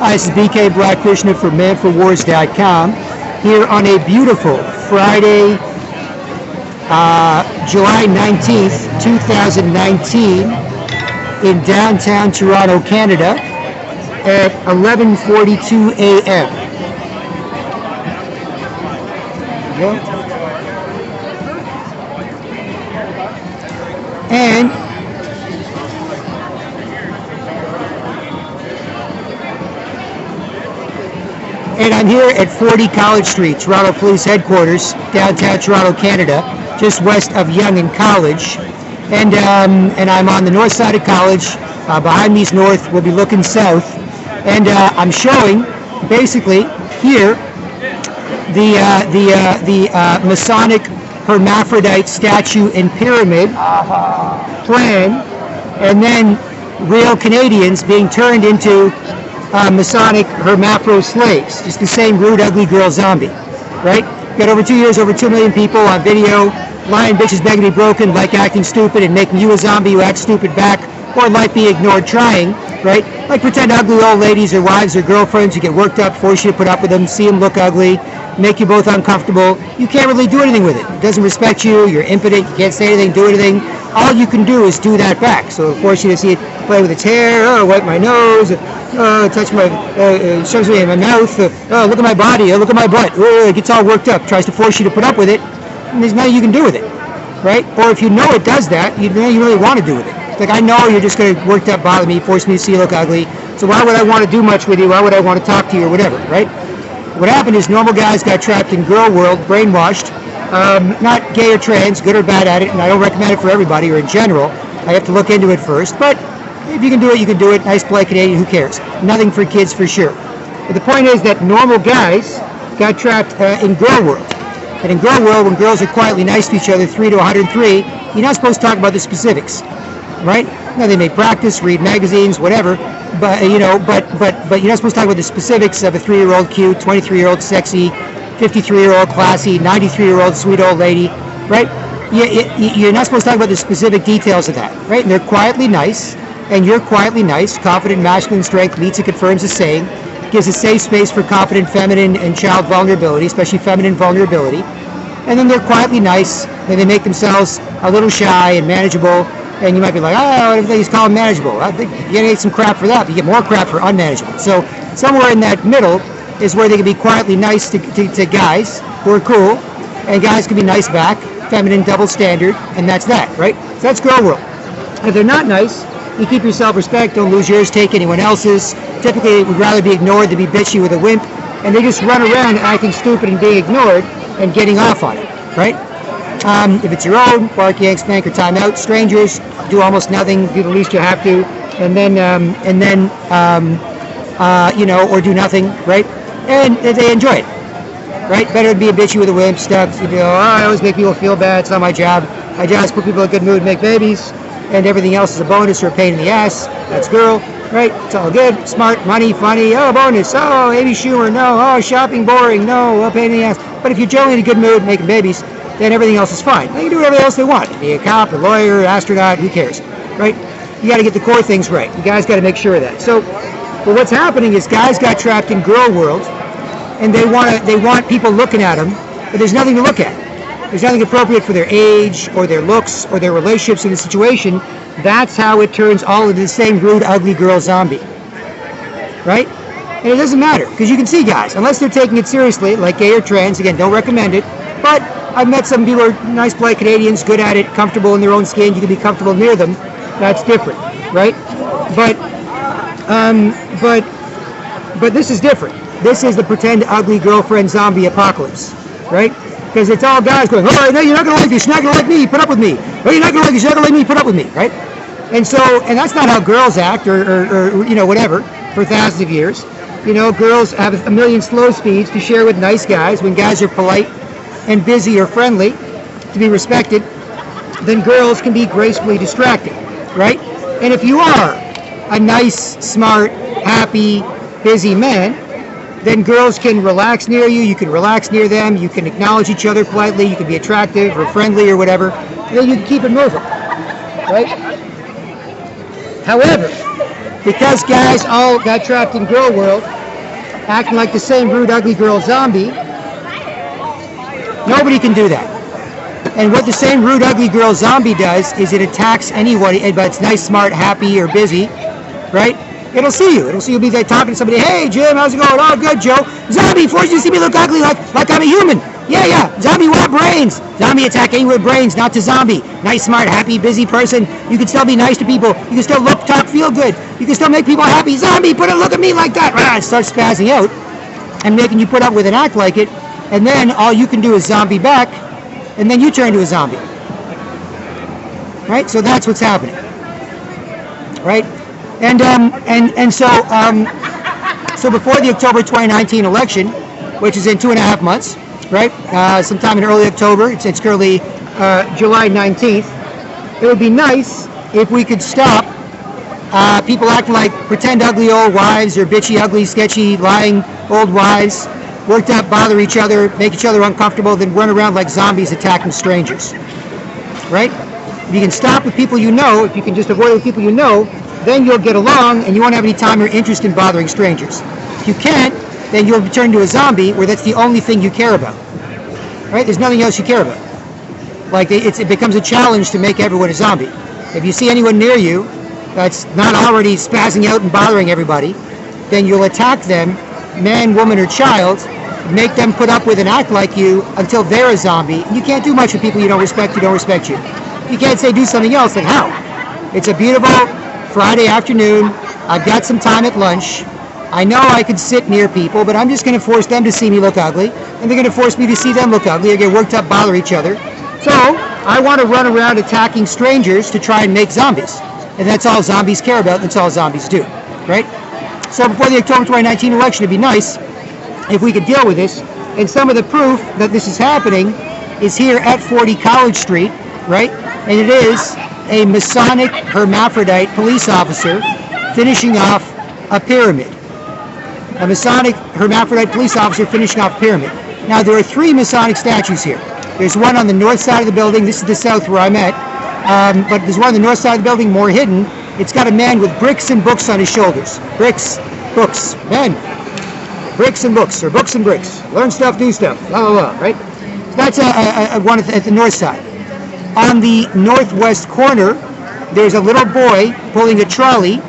Hi, this is BK Black Krishna for manforwars.com here on a beautiful Friday, July 19th, 2019 in downtown Toronto, Canada at 11:42 a.m. And I'm here at 40 College Street, Toronto Police Headquarters, downtown Toronto, Canada, just west of Yonge and College. And I'm on the north side of College. Behind me's north. We'll be looking south. And I'm showing, basically, here, the Masonic hermaphrodite statue and pyramid plan, and then real Canadians being turned into Masonic hermaphro slaves. Just the same rude, ugly girl zombie, right? Got over 2 years, over 2 million people on video. Lying bitches begging to be broken, like acting stupid and making you a zombie who acts stupid back, or like being ignored trying, right? Like pretend ugly old ladies or wives or girlfriends who get worked up, force you to put up with them, see them look ugly, make you both uncomfortable. You can't really do anything with it. It doesn't respect you, you're impotent, you can't say anything, do anything. All you can do is do that back. So it'll force you to see it play with its hair, wipe my nose, touch my, shoves me in my mouth, look at my body, look at my butt, it gets all worked up, tries to force you to put up with it, and there's nothing you can do with it, right? Or if you know it does that, you know you really want to do with it. It's like, I know you're just going to work up, bother me, force me to see you look ugly, so why would I want to do much with you, why would I want to talk to you or whatever, right? What happened is normal guys got trapped in girl world, brainwashed, not gay or trans, good or bad at it, and I don't recommend it for everybody or in general. I have to look into it first, but if you can do it, you can do it. Nice polite Canadian, who cares? Nothing for kids for sure. But the point is that normal guys got trapped in girl world. And in girl world, when girls are quietly nice to each other, 3 to 103, you're not supposed to talk about the specifics, right? Now they may practice, read magazines, whatever, but you're not supposed to talk about the specifics of a 3-year-old cute, 23-year-old sexy, 53-year-old classy, 93-year-old sweet old lady, right? You're not supposed to talk about the specific details of that, right? And they're quietly nice, and you're quietly nice. Confident masculine strength meets and confirms the saying, gives a safe space for confident feminine and child vulnerability, especially feminine vulnerability. And then they're quietly nice, and they make themselves a little shy and manageable. And you might be like, oh, everything's called manageable. I think you're gonna get some crap for that, but you get more crap for unmanageable. So somewhere in that middle is where they can be quietly nice to guys who are cool, and guys can be nice back, feminine double standard, and that's that, right? So that's girl world. If they're not nice, you keep your self-respect, don't lose yours, take anyone else's. Typically, would rather be ignored than be bitchy with a wimp, and they just run around acting stupid and being ignored and getting off on it, right? If it's your own, bark, yank, spank, or time out. Strangers, do almost nothing, do the least you have to, and then or do nothing, right? And they enjoy it, right? Better to be a bitchy with a wimp, stuck, I always make people feel bad, it's not my job. My job is to put people in a good mood, make babies, and everything else is a bonus or a pain in the ass. That's girl, right? It's all good, smart, money, funny, bonus, Amy Schumer, no, shopping, boring, no, pain in the ass. But if you're generally in a good mood, making babies, then everything else is fine. They can do whatever else they want. Be a cop, a lawyer, astronaut, who cares, right? You got to get the core things right. You guys got to make sure of that. So, but what's happening is guys got trapped in girl world, and they want people looking at them, but there's nothing to look at. There's nothing appropriate for their age or their looks or their relationships in the situation. That's how it turns all into the same rude, ugly girl zombie, right? And it doesn't matter, because you can see guys, unless they're taking it seriously, like gay or trans, again, don't recommend it, but I've met some people who are nice, polite Canadians, good at it, comfortable in their own skin, you can be comfortable near them, that's different, right? But this is different. This is the pretend ugly girlfriend zombie apocalypse, right? Because it's all guys going, oh, no, you're not going to like this, you're not going to like me, put up with me. Oh, you're not going to like this, you're not going to like me, put up with me, right? And that's not how girls act or whatever for thousands of years. Girls have a million slow speeds to share with nice guys. When guys are polite and busy or friendly to be respected, then girls can be gracefully distracted, right? And if you are a nice, smart, happy, busy man, then girls can relax near you, you can relax near them, you can acknowledge each other politely, you can be attractive or friendly or whatever, and then you can keep it moving, right? However, because guys all got trapped in girl world, acting like the same rude, ugly girl zombie. Nobody can do that. And what the same rude, ugly girl zombie does is it attacks anybody, but it's nice, smart, happy, or busy, right? It'll see you. It'll see you be like talking to somebody. Hey, Jim, how's it going? Oh, good, Joe. Zombie forces you to see me look ugly like I'm a human. Yeah. Zombie want brains. Zombie attack anyone with brains, not to zombie. Nice, smart, happy, busy person. You can still be nice to people. You can still look, talk, feel good. You can still make people happy. Zombie, look at me like that. It starts spazzing out and making you put up with an act like it. And then all you can do is zombie back. And then you turn into a zombie. Right? So that's what's happening. Right? So before the October 2019 election, which is in 2.5 months, right? Sometime in early October, it's currently July 19th. It would be nice if we could stop people acting like pretend ugly old wives or bitchy, ugly, sketchy, lying old wives, worked up, bother each other, make each other uncomfortable, then run around like zombies attacking strangers. Right? If you can stop with people you know, if you can just avoid with people you know, then you'll get along and you won't have any time or interest in bothering strangers. If you can't, then you'll turn into a zombie where that's the only thing you care about. Right? There's nothing else you care about. Like it becomes a challenge to make everyone a zombie. If you see anyone near you that's not already spazzing out and bothering everybody, then you'll attack them, man, woman, or child, make them put up with and act like you until they're a zombie. And you can't do much with people you don't respect who don't respect you. You can't say do something else, then how? It's a beautiful Friday afternoon. I've got some time at lunch. I know I could sit near people, but I'm just going to force them to see me look ugly, and they're going to force me to see them look ugly or get worked up, bother each other. So I want to run around attacking strangers to try and make zombies. And that's all zombies care about, and that's all zombies do, right? So before the October 2019 election, it'd be nice if we could deal with this. And some of the proof that this is happening is here at 40 College Street, right? And it is a Masonic hermaphrodite police officer finishing off a pyramid. A Masonic hermaphrodite police officer finishing off a pyramid. Now, there are 3 Masonic statues here. There's one on the north side of the building. This is the south where I'm at. But there's one on the north side of the building, more hidden. It's got a man with bricks and books on his shoulders. Bricks, books, men. Bricks and books, or books and bricks. Learn stuff, do stuff, blah, blah, blah, right? So that's one at the north side. On the northwest corner, there's a little boy pulling a trolley,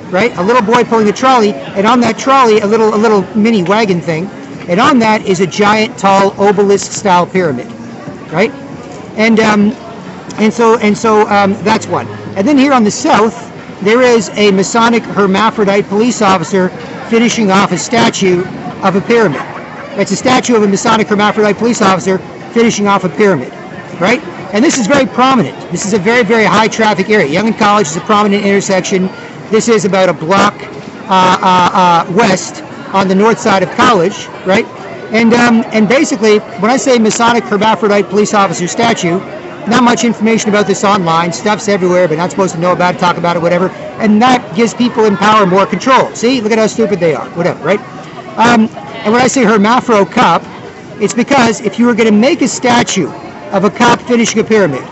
right? A little boy pulling a trolley, and on that trolley, a little mini wagon thing, and on that is a giant, tall, obelisk-style pyramid, right? And so that's one. And then here on the south, there is a Masonic hermaphrodite police officer finishing off a statue of a pyramid. It's a statue of a Masonic hermaphrodite police officer finishing off a pyramid, right? And this is very prominent. This is a very, very high traffic area. Young and College is a prominent intersection. This is about a block west on the north side of College, right? And basically, when I say Masonic hermaphrodite police officer statue, not much information about this online. Stuff's everywhere, but not supposed to know about it, talk about it, whatever. And that gives people in power more control. See, look at how stupid they are, whatever, right? And when I say hermaphro cop, it's because if you were going to make a statue of a cop finishing a pyramid,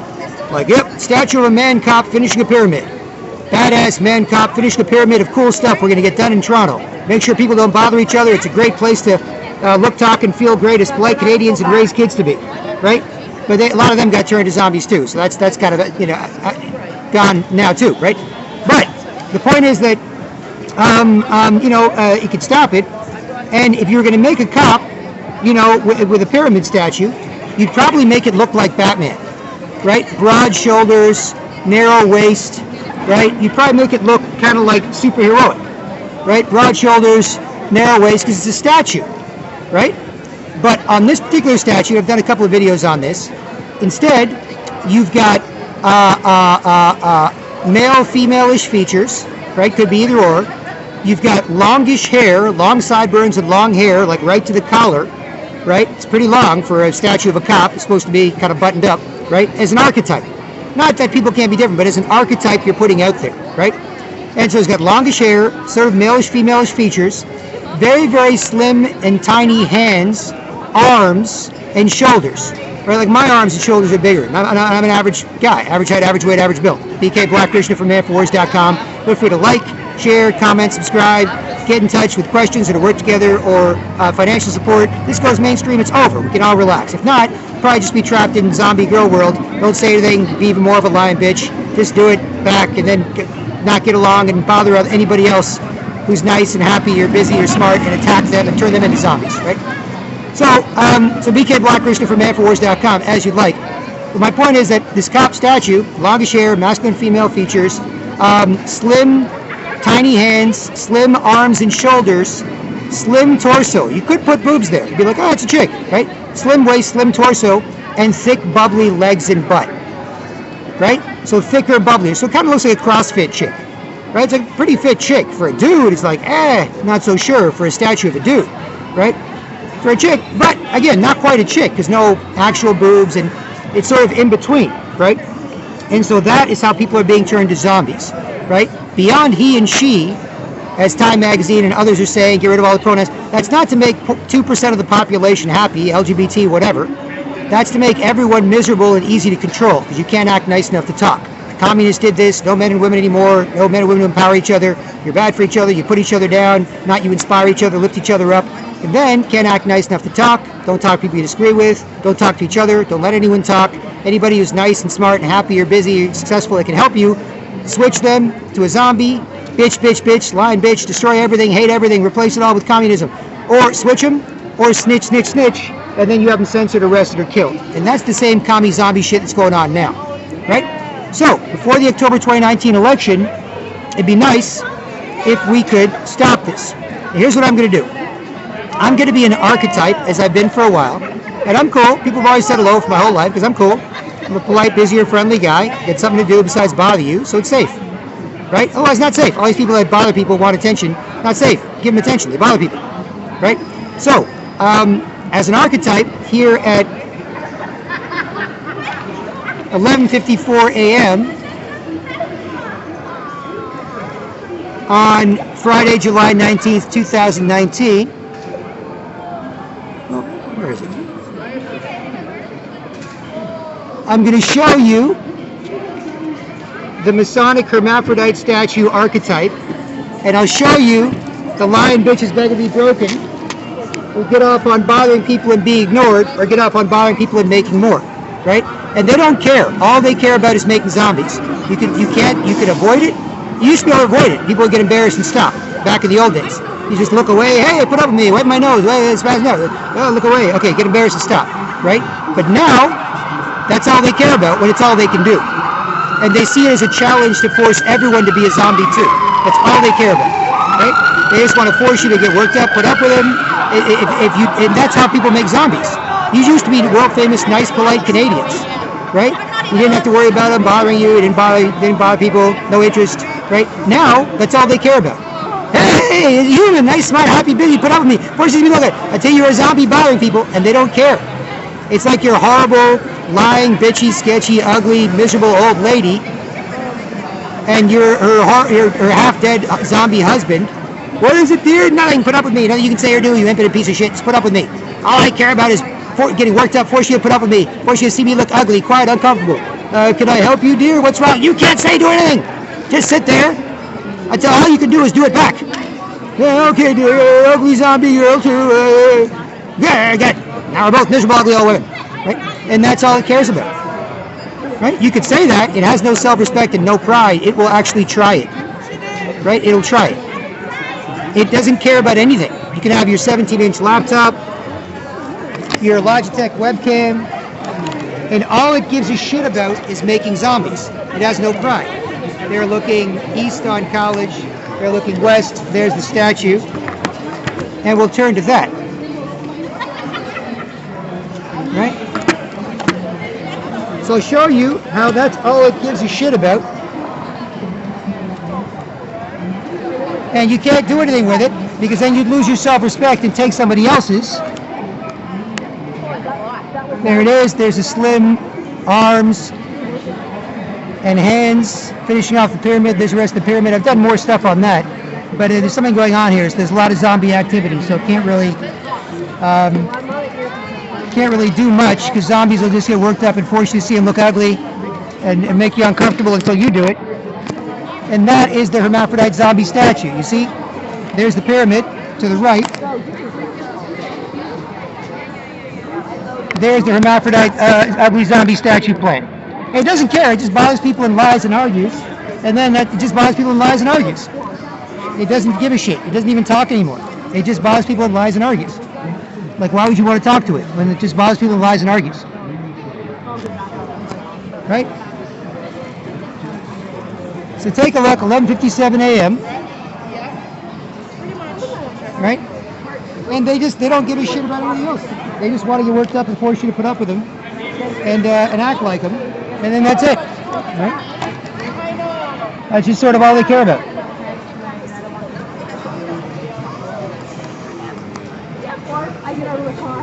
like, yep, statue of a man cop finishing a pyramid, badass man cop finishing a pyramid of cool stuff we're going to get done in Toronto. Make sure people don't bother each other. It's a great place to look, talk, and feel great as polite Canadians and raise kids to be, right? But a lot of them got turned into zombies too, so that's kind of gone now too, right? But the point is that you could stop it, and if you were going to make a cop, with a pyramid statue, you'd probably make it look like Batman, right? Broad shoulders, narrow waist, right? You'd probably make it look kind of like superheroic, right? Broad shoulders, narrow waist, because it's a statue, right? But on this particular statue, I've done a couple of videos on this. Instead, you've got male, female-ish features, right? Could be either or. You've got longish hair, long sideburns and long hair, like right to the collar, right? It's pretty long for a statue of a cop. It's supposed to be kind of buttoned up, right? As an archetype. Not that people can't be different, but as an archetype you're putting out there, right? And so it's got longish hair, sort of male-ish, female-ish features, very, very slim and tiny hands, arms, and shoulders. Right, like my arms and shoulders are bigger. I'm an average guy, average height, average weight, average build. BK Black Krishna from ManForWars.com. Feel free to like, share, comment, subscribe, get in touch with questions or to work together or financial support. This goes mainstream, it's over. We can all relax. If not, probably just be trapped in zombie girl world. Don't say anything, be even more of a lying bitch. Just do it back and then not get along and bother anybody else who's nice and happy or busy or smart and attack them and turn them into zombies, right? So BK Block Krishna from manforwars.com, as you'd like. But my point is that this cop statue, longish hair, masculine female features, slim, tiny hands, slim arms and shoulders, slim torso. You could put boobs there. You'd be like, oh, it's a chick, right? Slim waist, slim torso, and thick, bubbly legs and butt, right? So thicker, bubbly. So it kind of looks like a CrossFit chick, right? It's a pretty fit chick. For a dude, it's like, not so sure for a statue of a dude, right? For a chick, but again, not quite a chick, because no actual boobs, and it's sort of in between, right? And so that is how people are being turned to zombies, right? Beyond he and she, as Time Magazine and others are saying, get rid of all the pronouns. That's not to make 2% of the population happy, LGBT, whatever. That's to make everyone miserable and easy to control, because you can't act nice enough to talk. The communists did this, no men and women anymore, no men and women to empower each other, you're bad for each other, you put each other down, not you inspire each other, lift each other up, and then can't act nice enough to talk, don't talk to people you disagree with, don't talk to each other, don't let anyone talk. Anybody who's nice and smart and happy or busy or successful that can help you, switch them to a zombie, bitch, bitch, bitch, lying bitch, destroy everything, hate everything, replace it all with communism. Or switch them, or snitch, snitch, snitch, and then you have them censored, arrested, or killed. And that's the same commie zombie shit that's going on now, right? So, before the October 2019 election, it'd be nice if we could stop this. And here's what I'm going to do. I'm going to be an archetype, as I've been for a while, and I'm cool. People have always said hello for my whole life, because I'm cool. I'm a polite, busier, friendly guy. Get something to do besides bother you, so it's safe, right? Otherwise, not safe. All these people that bother people want attention. Not safe. Give them attention. They bother people, right? So, as an archetype, here at 11:54 a.m. on Friday, July 19th, 2019. Oh, where is it? I'm going to show you the Masonic hermaphrodite statue archetype, and I'll show you the lion bitch is begging to be broken. We'll get off on bothering people and being ignored, or get off on bothering people and making more, right? And they don't care. All they care about is making zombies. You can avoid it. You used to be able to avoid it. People would get embarrassed and stop. Back in the old days, you just look away. Hey, put up with me. Wipe my nose. Oh, look away. Okay, get embarrassed and stop. Right? But now, that's all they care about when it's all they can do. And they see it as a challenge to force everyone to be a zombie too. That's all they care about. Right? They just want to force you to get worked up, put up with them. And that's how people make zombies. These used to be world famous, nice, polite Canadians. Right? You didn't have to worry about them bothering you. Didn't bother people. No interest. Right? Now, that's all they care about. Hey, you're a nice, smart, happy, busy. Put up with me. Forces me to know that. Until you're a zombie bothering people, and they don't care. It's like you're horrible, lying, bitchy, sketchy, ugly, miserable old lady, and you're her half-dead zombie husband. What is it, dear? Nothing. Put up with me. Nothing you can say or do. You impotent piece of shit. Just put up with me. All I care about is getting worked up, force you to put up with me, force you to see me look ugly, quiet, uncomfortable. Can I help you, dear? What's wrong? You can't say, do anything. Just sit there until all you can do is do it back. Yeah, okay, dear. Ugly zombie girl too. Yeah, good. Now we're both miserable, ugly old women. Right? And that's all it cares about. Right? You could say that. It has no self-respect and no pride. It will actually try it. Right? It'll try it. It doesn't care about anything. You can have your 17-inch laptop, your Logitech webcam, and all it gives a shit about is making zombies. It has no pride. They're looking east on College. They're looking west. There's the statue. And we'll turn to that. Right? So I'll show you how that's all it gives a shit about. And you can't do anything with it, because then you'd lose your self-respect and take somebody else's. There it is. There's the slim arms and hands finishing off the pyramid. There's the rest of the pyramid. I've done more stuff on that, but there's something going on here. So there's a lot of zombie activity, so can't really do much, because zombies will just get worked up and force you to see them look ugly and make you uncomfortable until you do it. And that is the hermaphrodite zombie statue. You see, there's the pyramid to the right. There's the hermaphrodite ugly zombie statue plan. It doesn't care. It just bothers people and lies and argues. And then it just bothers people and lies and argues. It doesn't give a shit. It doesn't even talk anymore. It just bothers people and lies and argues. Like, why would you want to talk to it when it just bothers people and lies and argues? Right? So take a look, 11:57 a.m. Right? And they don't give a shit about anything else. They just want to get worked up and force you to put up with them and act like them, and then that's it. Right? That's just sort of all they care about.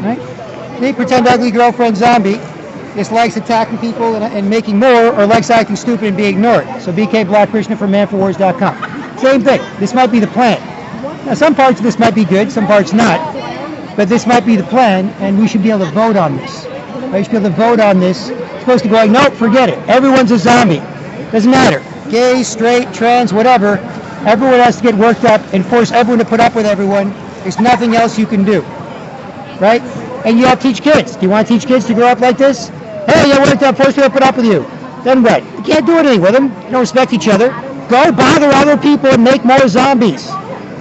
Right? The pretend ugly girlfriend zombie just likes attacking people and making more, or likes acting stupid and being ignored. So BK Black Krishna from manforwars.com. Same thing. This might be the plan. Now, some parts of this might be good, some parts not. But this might be the plan, and we should be able to vote on this. We should be able to vote on this. It's supposed to go like, nope, forget it. Everyone's a zombie. Doesn't matter. Gay, straight, trans, whatever. Everyone has to get worked up and force everyone to put up with everyone. There's nothing else you can do. Right? And you have to teach kids. Do you want to teach kids to grow up like this? Hey, you worked up, force people to put up with you. Then what? You can't do anything with them. You don't respect each other. Go bother other people and make more zombies.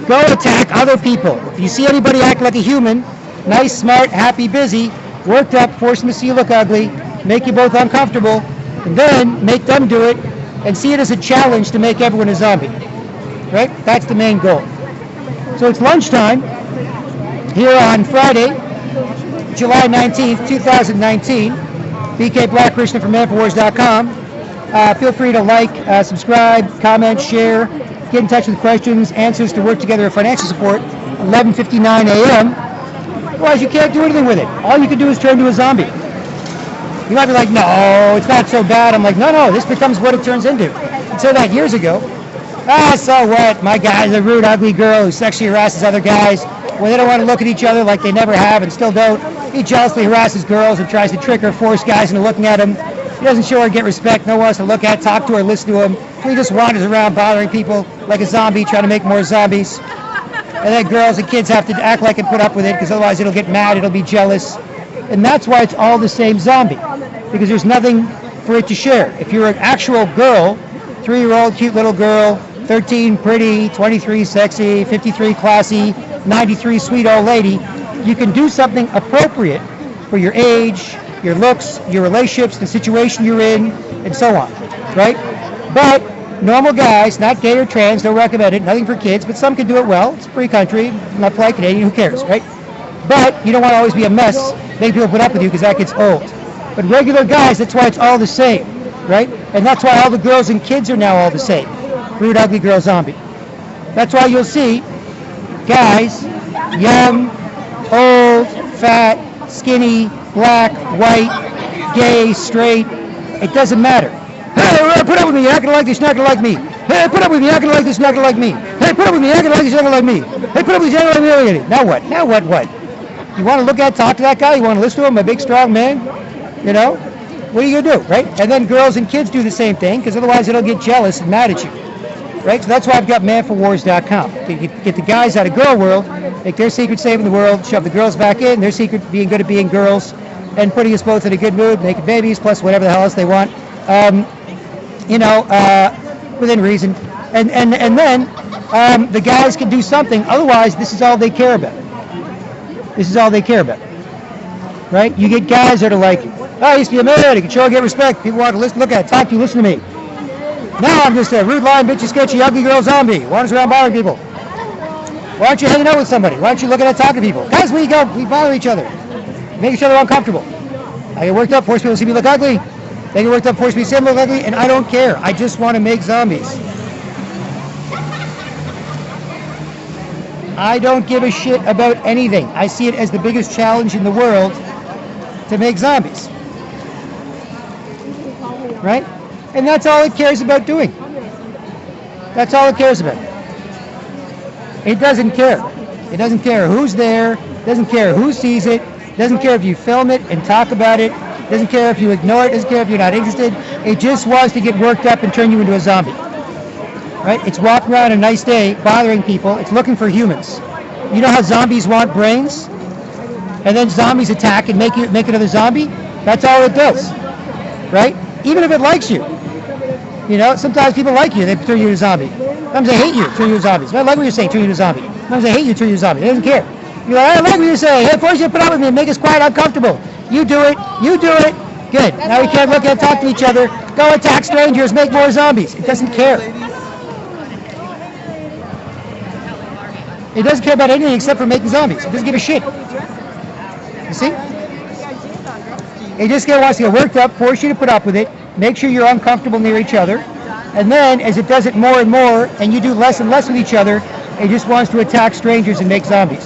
Go attack other people. If you see anybody act like a human, nice, smart, happy, busy, worked up, force them to see you look ugly, make you both uncomfortable, and then make them do it, and see it as a challenge to make everyone a zombie. Right? That's the main goal. So it's lunchtime here on Friday, July 19th, 2019. BK Black Krishna from manforwars.com. Feel free to like, subscribe, comment, share, get in touch with questions, answers to work together, or financial support. 11:59 a.m. Otherwise, you can't do anything with it. All you can do is turn into a zombie. You might be like, no, it's not so bad. I'm like, no, this becomes what it turns into. I said that years ago. So what? My guy's a rude, ugly girl who sexually harasses other guys when they don't want to look at each other like they never have and still don't. He jealously harasses girls and tries to trick or force guys into looking at him. He doesn't show her get respect, no one wants to look at, talk to her, listen to him. He just wanders around bothering people like a zombie, trying to make more zombies. And then girls and kids have to act like and put up with it, because otherwise it'll get mad, it'll be jealous. And that's why it's all the same zombie, because there's nothing for it to share. If you're an actual girl, 3-year-old cute little girl, 13 pretty, 23 sexy, 53 classy, 93 sweet old lady, you can do something appropriate for your age, your looks, your relationships, the situation you're in, and so on, right? But normal guys, not gay or trans, don't recommend it, nothing for kids, but some can do it well. It's a free country, not like Canadian, who cares, right? But you don't want to always be a mess, make people put up with you, because that gets old. But regular guys, that's why it's all the same, right? And that's why all the girls and kids are now all the same. Rude, ugly girl zombie. That's why you'll see guys, young, old, fat, skinny, black, white, gay, straight, it doesn't matter. Hey, put up with me, you're not gonna like this, you're not gonna like me. Hey, put up with me, you're not gonna like this, you're not gonna like me. Hey, put up with me, you're not gonna like this, you're not gonna like me. Hey, put up with me, you're not gonna like me. Now what? Now what? You want to look at, talk to that guy, you want to listen to him, a big strong man, you know? What are you gonna do, right? And then girls and kids do the same thing, because otherwise it'll get jealous and mad at you. Right? So that's why I've got manforwars.com. Get the guys out of girl world, make their secret saving the world, shove the girls back in, their secret being good at being girls, and putting us both in a good mood, making babies, plus whatever the hell else they want, within reason. And then the guys can do something, otherwise this is all they care about. This is all they care about. Right? You get guys that are like, oh, I used to be a man, I can show and get respect, people want to listen, look at, talk to you, listen to me. Now I'm just a rude, lying, bitchy, sketchy, ugly girl zombie. Wanders around bothering people. Why aren't you hanging out with somebody? Why aren't you looking at talking to people? Guys, we bother each other. Make each other uncomfortable. I get worked up, force people to see me look ugly. They get worked up, force me to see them look ugly, and I don't care. I just want to make zombies. I don't give a shit about anything. I see it as the biggest challenge in the world to make zombies. Right? And that's all it cares about doing. That's all it cares about. It doesn't care. It doesn't care who's there. It doesn't care who sees it. It doesn't care if you film it and talk about it. It doesn't care if you ignore it. It doesn't care if you're not interested. It just wants to get worked up and turn you into a zombie. right? It's walking around a nice day, bothering people. It's looking for humans. You know how zombies want brains? And then zombies attack and make another zombie? That's all it does, right? Even if it likes you. You know, sometimes people like you, they turn you into a zombie. Sometimes they hate you, turn you into zombies. I like what you're saying, turn you into a zombie. Sometimes they hate you, turn you into a zombie. They don't care. You're like, I like what you're saying. Hey, force you to put up with me and make us quiet, uncomfortable. You do it. Good. Now we can't look and talk to each other. Go attack strangers, make more zombies. It doesn't care. It doesn't care about anything except for making zombies. It doesn't give a shit. You see? It just wants to get worked up, force you to put up with it, make sure you're uncomfortable near each other, and then as it does it more and more, and you do less and less with each other, it just wants to attack strangers and make zombies.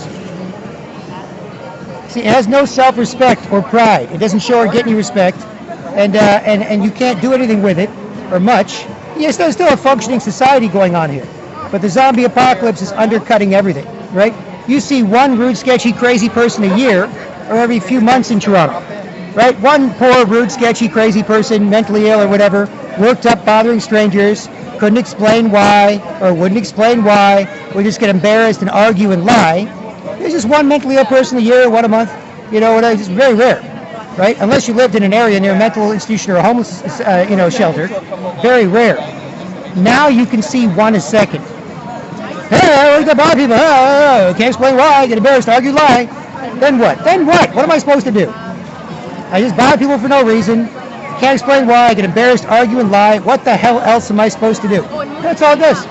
See, it has no self-respect or pride. It doesn't show or get any respect, and you can't do anything with it, or much. Yes, there's still a functioning society going on here, but the zombie apocalypse is undercutting everything, right? You see one rude, sketchy, crazy person a year, or every few months in Toronto, right? One poor, rude, sketchy, crazy person, mentally ill or whatever, worked up, bothering strangers, couldn't explain why, or wouldn't explain why, would just get embarrassed and argue and lie. There's just one mentally ill person a year, one a month, you know, it's very rare, right? Unless you lived in an area near a mental institution or a homeless, shelter, very rare. Now you can see one a second. Hey, I worked up bother people, can't explain why, get embarrassed, argue, lie. Then what? What am I supposed to do? I just bother people for no reason, can't explain why, I get embarrassed, argue, and lie. What the hell else am I supposed to do? That's all it does.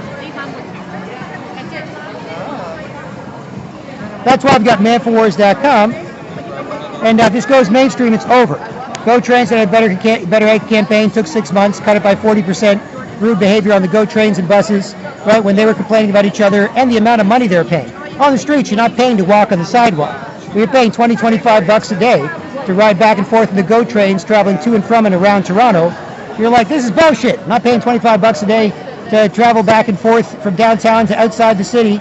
That's why I've got manforwars.com, and if this goes mainstream, it's over. Go Trains had a better Ed campaign, took 6 months, cut it by 40%, rude behavior on the Go Trains and buses, right, when they were complaining about each other, and the amount of money they were paying. On the streets, you're not paying to walk on the sidewalk. We're paying $20, $25 a day to ride back and forth in the Go Trains, traveling to and from and around Toronto. You're like, this is bullshit. I'm not paying $25 a day to travel back and forth from downtown to outside the city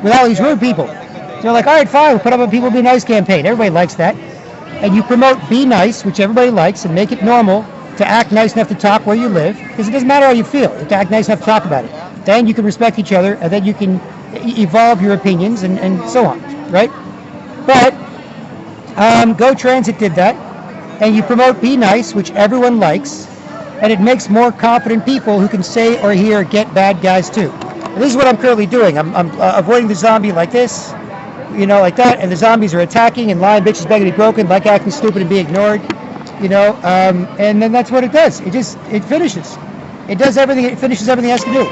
with all these rude people. So you're like, all right, fine, we'll put up a People Be Nice campaign. Everybody likes that. And you promote Be Nice, which everybody likes, and make it normal to act nice enough to talk where you live, because it doesn't matter how you feel. You have to act nice enough to talk about it. Then you can respect each other, and then you can evolve your opinions and so on, right? But Go Transit did that, and you promote Be Nice, which everyone likes, and it makes more confident people who can say or hear get bad guys too. And this is what I'm currently doing. I'm avoiding the zombie like this, you know, like that, and the zombies are attacking and lying, bitches begging to be broken, like acting stupid and being ignored, you know, and then that's what it does. It finishes. It does everything. It finishes everything it has to do.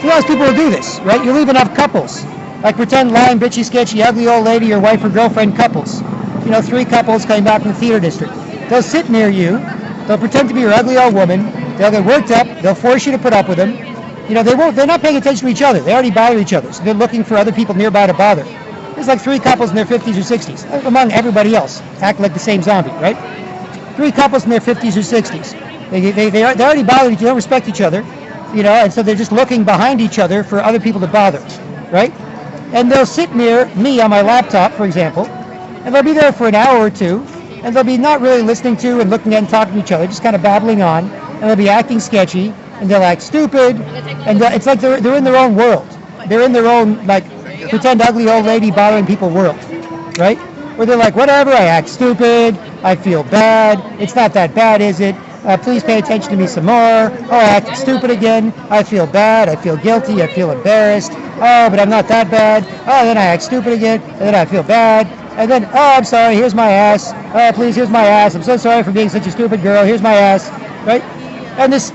You know, people will do this, right? You'll even have couples, like pretend lying, bitchy, sketchy, ugly old lady, your wife or girlfriend couples. You know, 3 couples coming back from the theater district. They'll sit near you. They'll pretend to be your ugly old woman. They'll get worked up. They'll force you to put up with them. You know, they're not paying attention to each other. They already bother each other, so they're looking for other people nearby to bother. There's like 3 couples in their 50s or 60s, among everybody else, act like the same zombie, right? 3 couples in their 50s or 60s. They already bother each other, they don't respect each other, you know, and so they're just looking behind each other for other people to bother, right? And they'll sit near me on my laptop, for example, and they'll be there for an hour or two, and they'll be not really listening to and looking at and talking to each other, just kind of babbling on, and they'll be acting sketchy, and they'll act stupid, and it's like they're in their own world. They're in their own, like, pretend ugly old lady bothering people world, right? Where they're like, whatever, I act stupid, I feel bad, it's not that bad, is it? Please pay attention to me some more. Oh, I acted stupid again. I feel bad, I feel guilty, I feel embarrassed. Oh, but I'm not that bad. Oh, then I act stupid again, and then I feel bad. And then, oh, I'm sorry, here's my ass. Oh, please, here's my ass. I'm so sorry for being such a stupid girl. Here's my ass, right? And this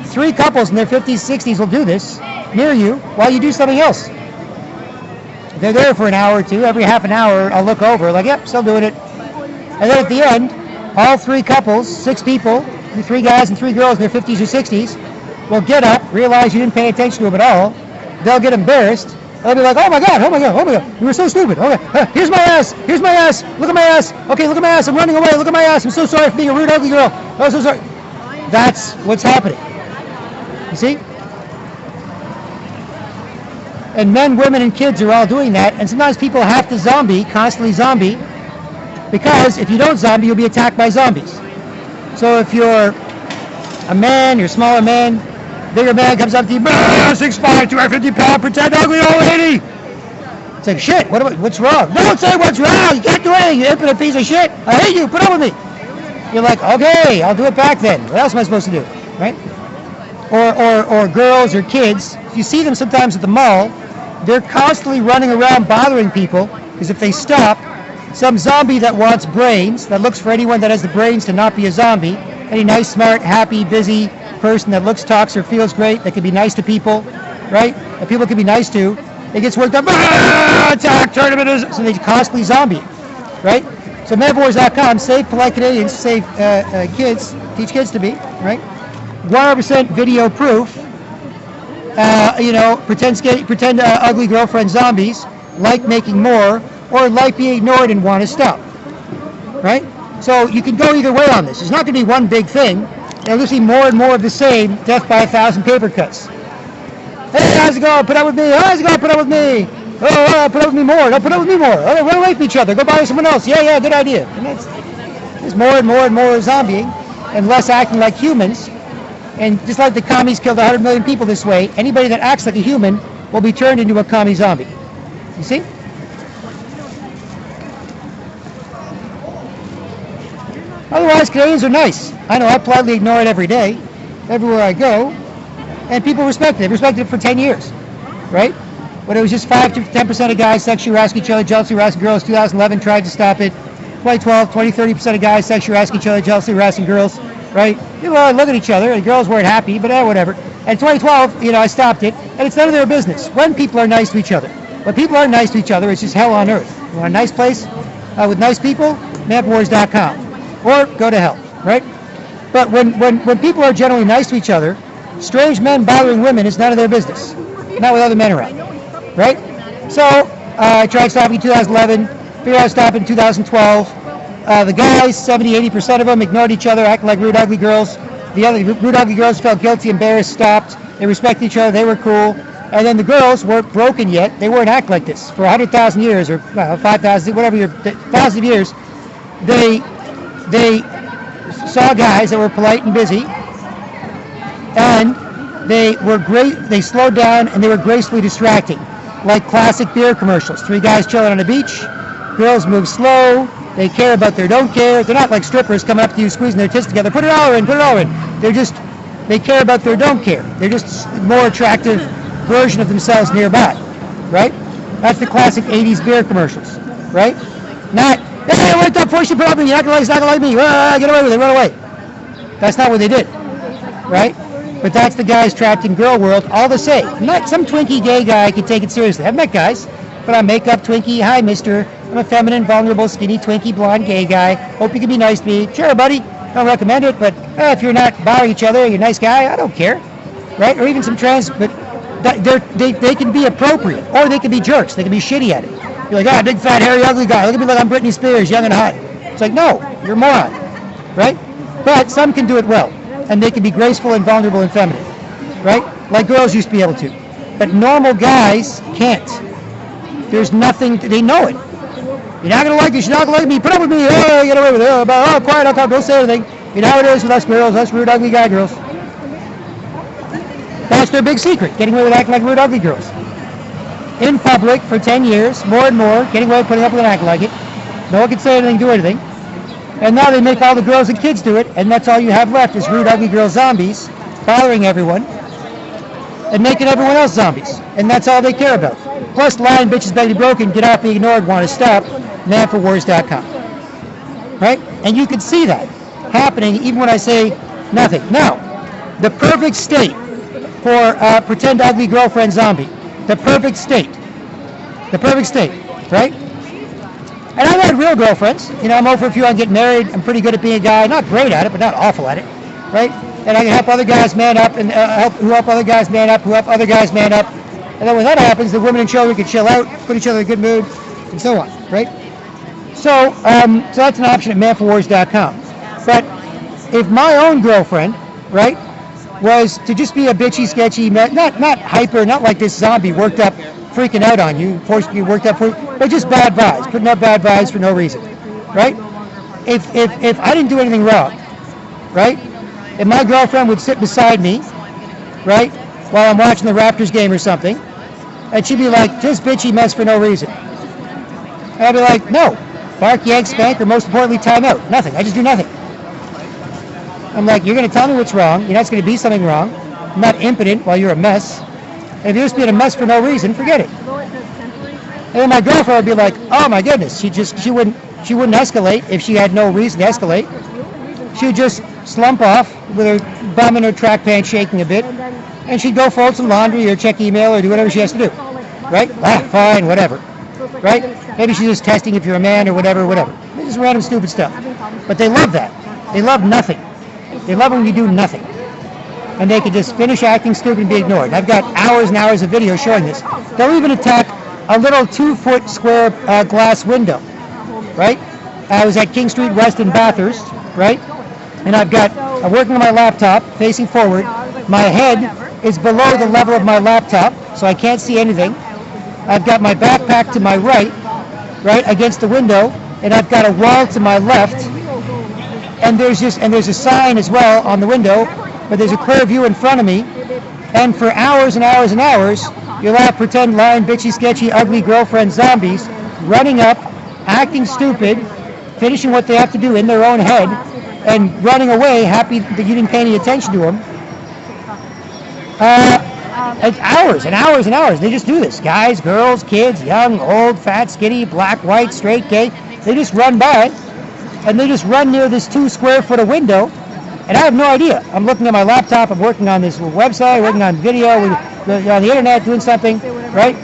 3 couples in their 50s, 60s will do this near you while you do something else. They're there for an hour or two. Every half an hour, I'll look over, like, yep, still doing it. And then at the end, all 3 couples, 6 people, 3 guys and 3 girls in their 50s or 60s, will get up, realize you didn't pay attention to them at all. They'll get embarrassed. They'll be like, oh my God, you were so stupid. Okay, here's my ass, look at my ass. Okay, look at my ass, I'm running away, look at my ass. I'm so sorry for being a rude, ugly girl. I'm so sorry. That's what's happening. You see? And men, women, and kids are all doing that. And sometimes people have to constantly zombie, because if you don't zombie, you'll be attacked by zombies. So if you're a man, you're a smaller man, bigger man comes up to you, 6'5", 250-pound, pretend ugly old lady. It's like, shit, what's wrong? Don't say what's wrong. You can't do anything, you impotent piece of shit. I hate you. Put up with me. You're like, okay, I'll do it back then. What else am I supposed to do, right? Or girls or kids. You see them sometimes at the mall. They're constantly running around bothering people because if they stop, some zombie that wants brains, that looks for anyone that has the brains to not be a zombie, any nice, smart, happy, busy person that looks, talks, or feels great, that can be nice to people, right? That people can be nice to. It gets worked up, attack, tournament, so they constantly zombie, right? So manforwars.com, save polite Canadians, save kids, teach kids to be, right? 100% video proof, pretend ugly girlfriend zombies, like making more, or like being ignored and want to stop, right? So you can go either way on this. It's not going to be one big thing. There'll just be more and more of the same, death by 1,000 paper cuts. Hey, how's it going? Put up with me. How's it going? Put up with me. Oh, put up with me more. No, put up with me more. Oh, run away from each other. Go bother someone else. Yeah, good idea. And there's more and more and more zombieing and less acting like humans. And just like the commies killed 100 million people this way, anybody that acts like a human will be turned into a commie zombie. You see? Otherwise, Canadians are nice. I know, I politely ignore it every day, everywhere I go, and people respect it. They've respected it for 10 years, right? When it was just 5 to 10% of guys sexually harassing each other, jealously harassing girls, 2011 tried to stop it. 2012, 20-30% of guys sexually harassing each other, jealously harassing girls, right? People look at each other, and girls weren't happy, but whatever. And 2012, I stopped it, and it's none of their business. When people are nice to each other. When people are nice to each other, it's just hell on earth. You want a nice place with nice people? manforwars.com. Or go to hell, right? But when people are generally nice to each other, strange men bothering women is none of their business. Not with other men around, right? So I tried stopping in 2011, figured out to stop in 2012. The guys, 70-80% of them ignored each other, acting like rude, ugly girls. The other rude, ugly girls felt guilty, embarrassed, stopped. They respected each other, they were cool. And then the girls weren't broken yet. They weren't acting like this. For 100,000 years, or 5,000, whatever, 1,000 years, they saw guys that were polite and busy, and they were great. They slowed down and they were gracefully distracting, like classic beer commercials. 3 guys chilling on a beach. Girls move slow. They care about their don't care. They're not like strippers coming up to you, squeezing their tits together. Put it all in. They care about their don't care. They're just a more attractive version of themselves nearby, right? That's the classic 80s beer commercials, right? Not, hey, I went up for you, put up with me, you're not gonna like me, get away with it, run away. That's not what they did, right? But that's the guys trapped in girl world, all the same. Not some twinkie gay guy can take it seriously. I've met guys, put on makeup, twinkie, hi mister, I'm a feminine, vulnerable, skinny, twinkie, blonde, gay guy, hope you can be nice to me. Sure, buddy, don't recommend it, but if you're not bothering each other, you're a nice guy, I don't care, right? Or even some trans, but they can be appropriate, or they can be jerks, they can be shitty at it. You're like, big fat hairy ugly guy, look at me like I'm Britney Spears, young and hot. It's like, no, you're a moron, right? But some can do it well, and they can be graceful and vulnerable and feminine, right? Like girls used to be able to. But normal guys can't. There's nothing, they know it. You're not going to like this, you're not going to like me, put up with me, get away with it, quiet, don't say anything. You know how it is with us girls, us rude, ugly guy girls. That's their big secret, getting away with acting like rude, ugly girls. In public for 10 years, more and more, getting away with putting up with and acting like it. No one can say anything, do anything. And now they make all the girls and kids do it, and that's all you have left is rude, ugly girl zombies, bothering everyone, and making everyone else zombies. And that's all they care about. Plus, lying bitches begging to be broken, get off, be ignored, want to stop, manforwars.com. Right? And you can see that happening even when I say nothing. Now, the perfect state for pretend ugly girlfriend zombie. The perfect state, right? And I've had real girlfriends. I'm over a few on getting married. I'm pretty good at being a guy. Not great at it, but not awful at it, right? And I can help other guys man up, and help other guys man up, who help other guys man up. And then when that happens, the women and children can chill out, put each other in a good mood, and so on, right? So that's an option at manforwars.com. But if my own girlfriend, right, was to just be a bitchy, sketchy, not hyper, not like this zombie worked up, freaking out on you, forcing you worked up, but just bad vibes, putting up bad vibes for no reason, right? If I didn't do anything wrong, right? If my girlfriend would sit beside me right? While I'm watching the Raptors game or something. And she'd be like, just bitchy mess for no reason. And I'd be like, no. Bark, yank, spank, or most importantly, time out. Nothing. I just do nothing. I'm like, you're going to tell me what's wrong. You know it's going to be something wrong. I'm not impotent while you're a mess. And if you're just being a mess for no reason, forget it. And then my girlfriend would be like, oh my goodness. She wouldn't escalate if she had no reason to escalate. She would just slump off with her bum in her track pants shaking a bit. And she'd go fold some laundry or check email or do whatever she has to do. Right? Fine, whatever. Right? Maybe she's just testing if you're a man or whatever. It's just random stupid stuff. But they love that. They love nothing. They love when you do nothing. And they can just finish acting stupid and be ignored. And I've got hours and hours of video showing this. They'll even attack a little 2-foot square glass window. Right? I was at King Street West in Bathurst. Right? And I'm working on my laptop facing forward. My head is below the level of my laptop, so I can't see anything. I've got my backpack to my right against the window, and I've got a wall to my left, and there's a sign as well on the window, but there's a clear view in front of me, and for hours and hours and hours, you'll have pretend lying, bitchy, sketchy, ugly girlfriend zombies running up, acting stupid, finishing what they have to do in their own head, and running away, happy that you didn't pay any attention to them. Hours and hours and hours. They just do this. Guys, girls, kids, young, old, fat, skinny, black, white, straight, gay. They just run by, and they just run near this 2 square foot of window, and I have no idea. I'm looking at my laptop. I'm working on this website, working on video, on the internet, doing something, right?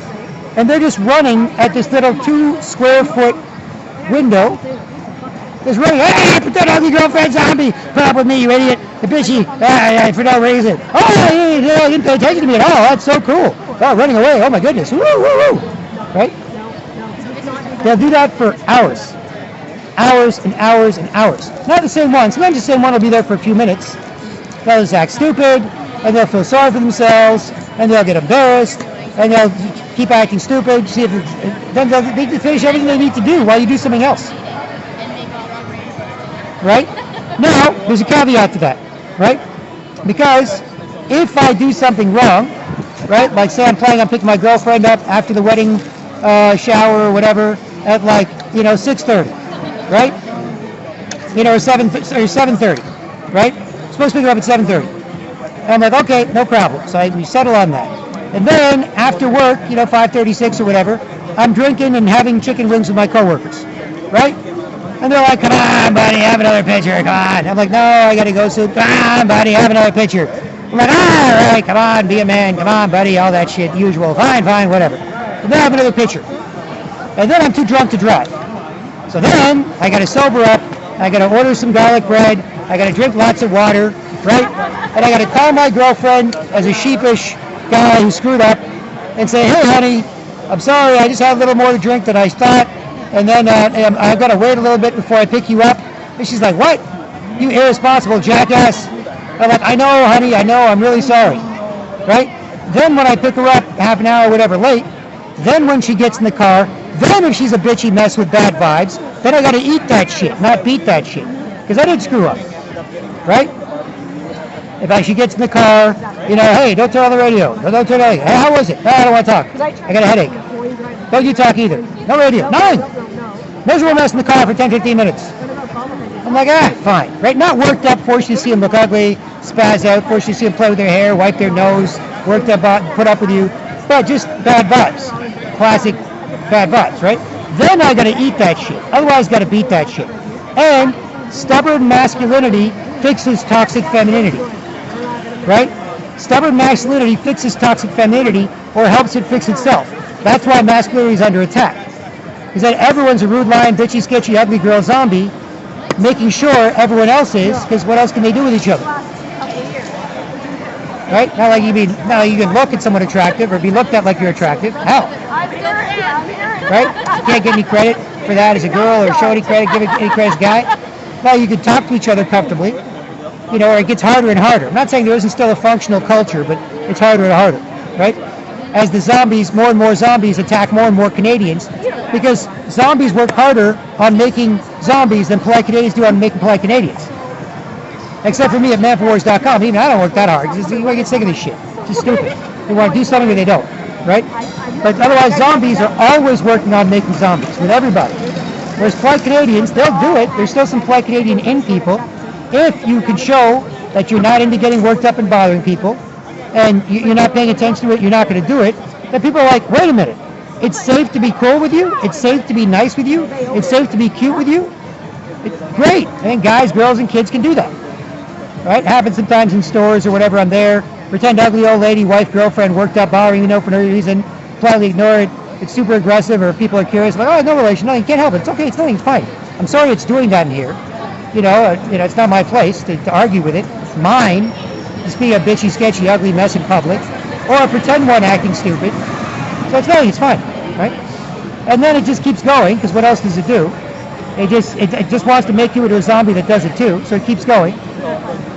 And they're just running at this little 2 square foot window. Just running, hey, pretend ugly girlfriend zombie, put up with me, you idiot, the bitchy, for no reason. Oh, you didn't pay attention to me at all, that's so cool. Oh, running away, oh my goodness, woo, woo, woo. Right? They'll do that for hours. Hours and hours and hours. Not the same one, sometimes the same one will be there for a few minutes. They'll just act stupid, and they'll feel sorry for themselves, and they'll get embarrassed, and they'll keep acting stupid, see if then they'll finish everything they need to do while you do something else. Right? Now, there's a caveat to that, right? Because if I do something wrong, right, like say I'm picking my girlfriend up after the wedding shower or whatever at 6:30, right? Or 7:30, right? I'm supposed to pick her up at 7:30. And I'm like, okay, no problem. So we settle on that. And then after work, 5:36 or whatever, I'm drinking and having chicken wings with my coworkers, right? And they're like, come on, buddy, have another picture, come on. I'm like, no, I got to go soon. Come on, buddy, have another picture. I'm like, all right, come on, be a man. Come on, buddy, all that shit, usual. Fine, whatever. And then I have another picture. And then I'm too drunk to drive. So then I got to sober up. I got to order some garlic bread. I got to drink lots of water, right? And I got to call my girlfriend as a sheepish guy who screwed up and say, hey, honey, I'm sorry, I just had a little more to drink than I thought. And then I've got to wait a little bit before I pick you up. And she's like, what? You irresponsible jackass. I'm like, I know, honey, I know, I'm really sorry. Right? Then when I pick her up half an hour or whatever late, then when she gets in the car, then if she's a bitchy mess with bad vibes, then I got to eat that shit, not beat that shit. Because I did screw up. Right? If she gets in the car, hey, don't turn on the radio. Don't turn on the radio. Hey, how was it? I don't want to talk. I got a headache. Don't you talk either. No radio. Nothing. Miserable mess in the car for 10, 15 minutes. I'm like, fine. Right? Not worked up, forced you to see them look ugly, spaz out, forced you to see them play with their hair, wipe their nose, worked up, put up with you. But just bad vibes. Classic bad vibes, right? Then I got to eat that shit. Otherwise, got to beat that shit. And stubborn masculinity fixes toxic femininity. Right? Stubborn masculinity fixes toxic femininity or helps it fix itself. That's why masculinity is under attack. Because then everyone's a rude, lying, bitchy, sketchy, ugly girl zombie, making sure everyone else is, because what else can they do with each other? Right? Not like you can look at someone attractive or be looked at like you're attractive. Hell. Right? You can't get any credit for that as a girl or show any credit, give any credit as a guy. No, you can talk to each other comfortably, or it gets harder and harder. I'm not saying there isn't still a functional culture, but it's harder and harder, right? As the zombies, more and more zombies attack more and more Canadians, because zombies work harder on making zombies than polite Canadians do on making polite Canadians. Except for me at manforwars.com. Even I don't work that hard. You get sick of this shit. It's just stupid. They want to do something or they don't, right? But otherwise, zombies are always working on making zombies with everybody. Whereas polite Canadians, they'll do it. There's still some polite Canadian in people. If you can show that you're not into getting worked up and bothering people, and you're not paying attention to it, you're not going to do it, then people are like, wait a minute. It's safe to be cool with you. It's safe to be nice with you. It's safe to be cute with you. It's great. I think guys, girls, and kids can do that. Right? It happens sometimes in stores or whatever. I'm there. Pretend ugly old lady, wife, girlfriend, worked up, bothering me, for no reason. Politely ignore it. It's super aggressive, or people are curious, like, oh, no relation, no, you can't help it. It's okay. It's nothing. It's fine. I'm sorry it's doing that in here. It's not my place to argue with it. It's mine. Just be a bitchy, sketchy, ugly mess in public, or a pretend one acting stupid. So it's nothing. It's fine. Right? And then it just keeps going, because what else does it do? It just wants to make you into a zombie that does it too, so it keeps going.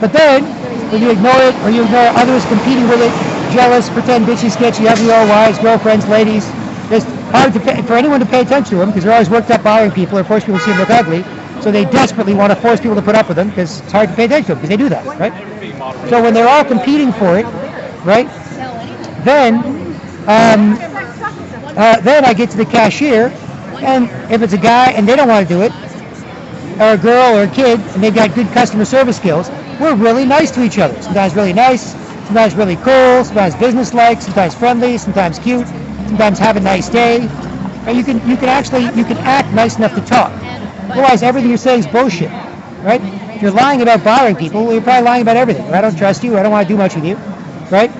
But then, when you ignore it, or you ignore others competing with it, jealous, pretend bitchy, sketchy, ugly old wives, girlfriends, ladies, it's hard for anyone to pay attention to them, because they're always worked up bothering people, or force people to see them look ugly, so they desperately want to force people to put up with them, because it's hard to pay attention to them, because they do that, right? So when they're all competing for it, right, then I get to the cashier, and if it's a guy and they don't want to do it, or a girl or a kid, and they've got good customer service skills, we're really nice to each other. Sometimes really nice, sometimes really cool, sometimes business-like, sometimes friendly, sometimes cute, sometimes have a nice day. And you can act nice enough to talk. Otherwise, everything you're saying is bullshit, right? If you're lying about bothering people, well, you're probably lying about everything. I don't trust you. I don't want to do much with you, right?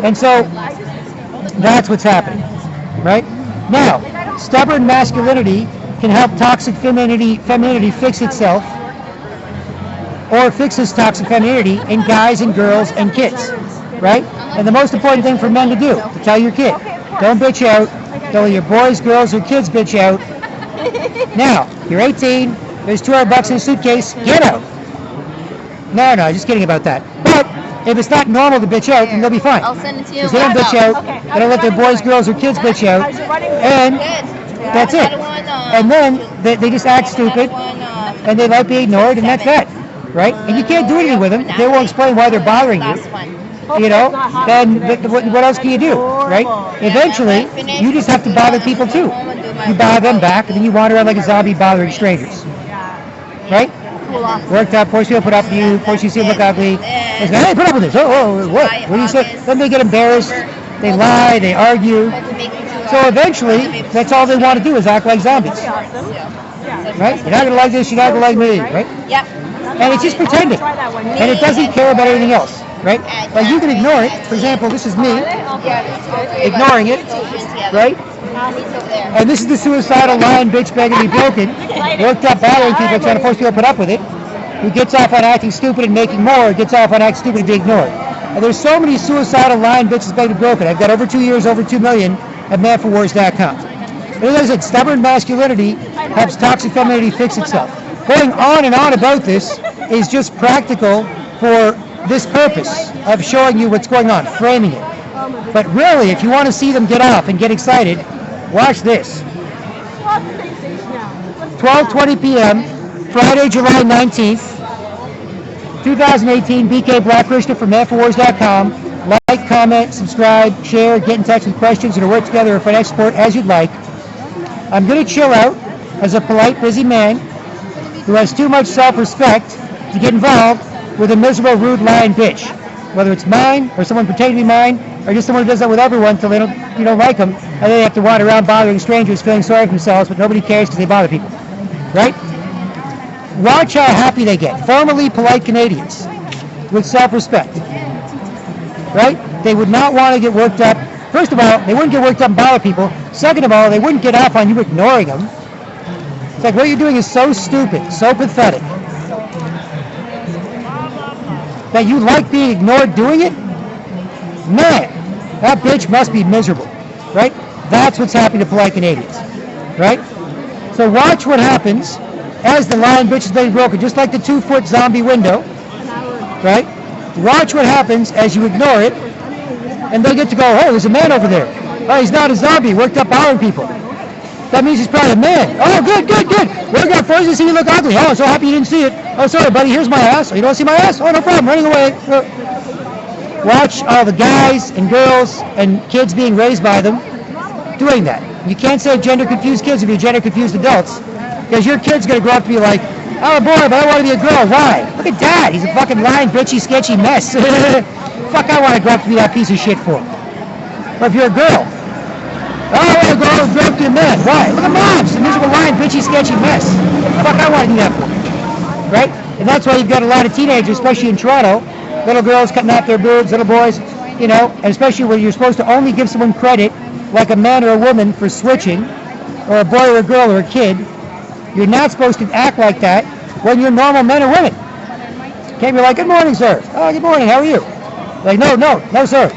And so that's what's happening, right? Now, stubborn masculinity can help toxic femininity fix itself, or fixes toxic femininity in guys and girls and kids, right? And the most important thing for men to do, to tell your kid, don't bitch out, don't let your boys, girls, or kids bitch out. Now, you're 18, there's $200 in a suitcase, get out. No, just kidding about that. But if it's not normal to bitch out, then they'll be fine. I'll send it to you. Because they don't bitch out, they don't let their boys, girls, or kids bitch out, and that's it. And then they just act stupid, and they like being ignored, and that's that, right? And you can't do anything with them. They won't explain why they're bothering you. Then what else can you do, right? Eventually, you just have to bother people too. You bother them back, and then you wander around like a zombie bothering strangers, right? Worked up, force people to put up with you, force you to see them look ugly. Hey, put up with this. Oh, what? What do you say? Then they get embarrassed. They lie. They argue. So eventually, that's all they want to do is act like zombies, right? You're not gonna like this. You're not gonna like me, right? Yep. And it's just pretending, and it doesn't care about anything else, right? Like you can ignore it. For example, this is me ignoring it, right? And this is the suicidal lying bitch begging to be broken, worked up bothering people, trying to force people to put up with it, who gets off on acting stupid and making more, gets off on acting stupid and being ignored. And there's so many suicidal lying bitches begging to be broken. I've got over 2 years, over 2 million at manforwars.com. But as I said, stubborn masculinity helps toxic femininity fix itself. Going on and on about this is just practical for this purpose of showing you what's going on, framing it. But really, if you want to see them get off and get excited, watch this. 12:20 p.m., Friday, July 19th, 2018, BK Black Krishna from manforwars.com. Like, comment, subscribe, share, get in touch with questions, and work together or financial support as you'd like. I'm going to chill out as a polite, busy man who has too much self-respect to get involved with a miserable, rude, lying bitch. Whether it's mine, or someone pretending to be mine, or just someone who does that with everyone until you don't like them, and then they have to wander around bothering strangers, feeling sorry for themselves, but nobody cares because they bother people. Right? Watch how happy they get. Formerly polite Canadians with self-respect. Right? They would not want to get worked up. First of all, they wouldn't get worked up and bother people. Second of all, they wouldn't get off on you ignoring them. It's like what you're doing is so stupid, so pathetic, that you like being ignored doing it? Man, that bitch must be miserable, right? That's what's happening to polite Canadians, right? So watch what happens as the lying bitch is being broken, just like the 2-foot zombie window, right? Watch what happens as you ignore it, and they get to go, oh, there's a man over there. Oh, he's not a zombie, worked up bothering people. That means he's probably a man. Oh, good. Worked up first to see you look ugly. Oh, I'm so happy you didn't see it. Oh, sorry, buddy, here's my ass. Oh, you don't see my ass? Oh, no problem, running away. Watch all the guys and girls and kids being raised by them doing that. You can't say gender-confused kids if you're gender-confused adults, because your kid's going to grow up to be like, oh, boy, but I want to be a girl. Why? Look at Dad. He's a fucking lying, bitchy, sketchy mess. Fuck, I want to grow up to be that piece of shit for. Or if you're a girl, oh, I want to grow up to be a man. Why? Look at Mom's a miserable, lying, bitchy, sketchy mess. Fuck, I want to do that for. Right? And that's why you've got a lot of teenagers, especially in Toronto, little girls cutting off their boobs, little boys, you know, and especially when you're supposed to only give someone credit, like a man or a woman, for switching, or a boy or a girl or a kid. You're not supposed to act like that when you're normal men or women. Can't be like, good morning, sir. Oh, good morning, how are you? Like, no, sir.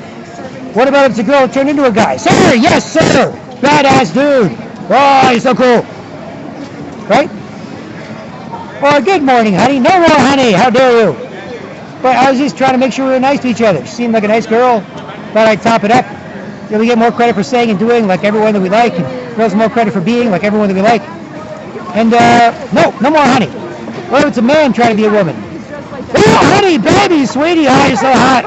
What about if it's a girl turned into a guy? Sir, yes, sir. Badass dude. Oh, you're so cool. Right? Or good morning, honey. No more, honey. How dare you? But I was just trying to make sure we were nice to each other. She seemed like a nice girl. Thought I'd top it up. You know, we get more credit for saying and doing like everyone that we like, and girls more credit for being like everyone that we like. And no more honey. What if it's a man trying to be a woman? Oh, honey, baby, sweetie, oh, you're so hot.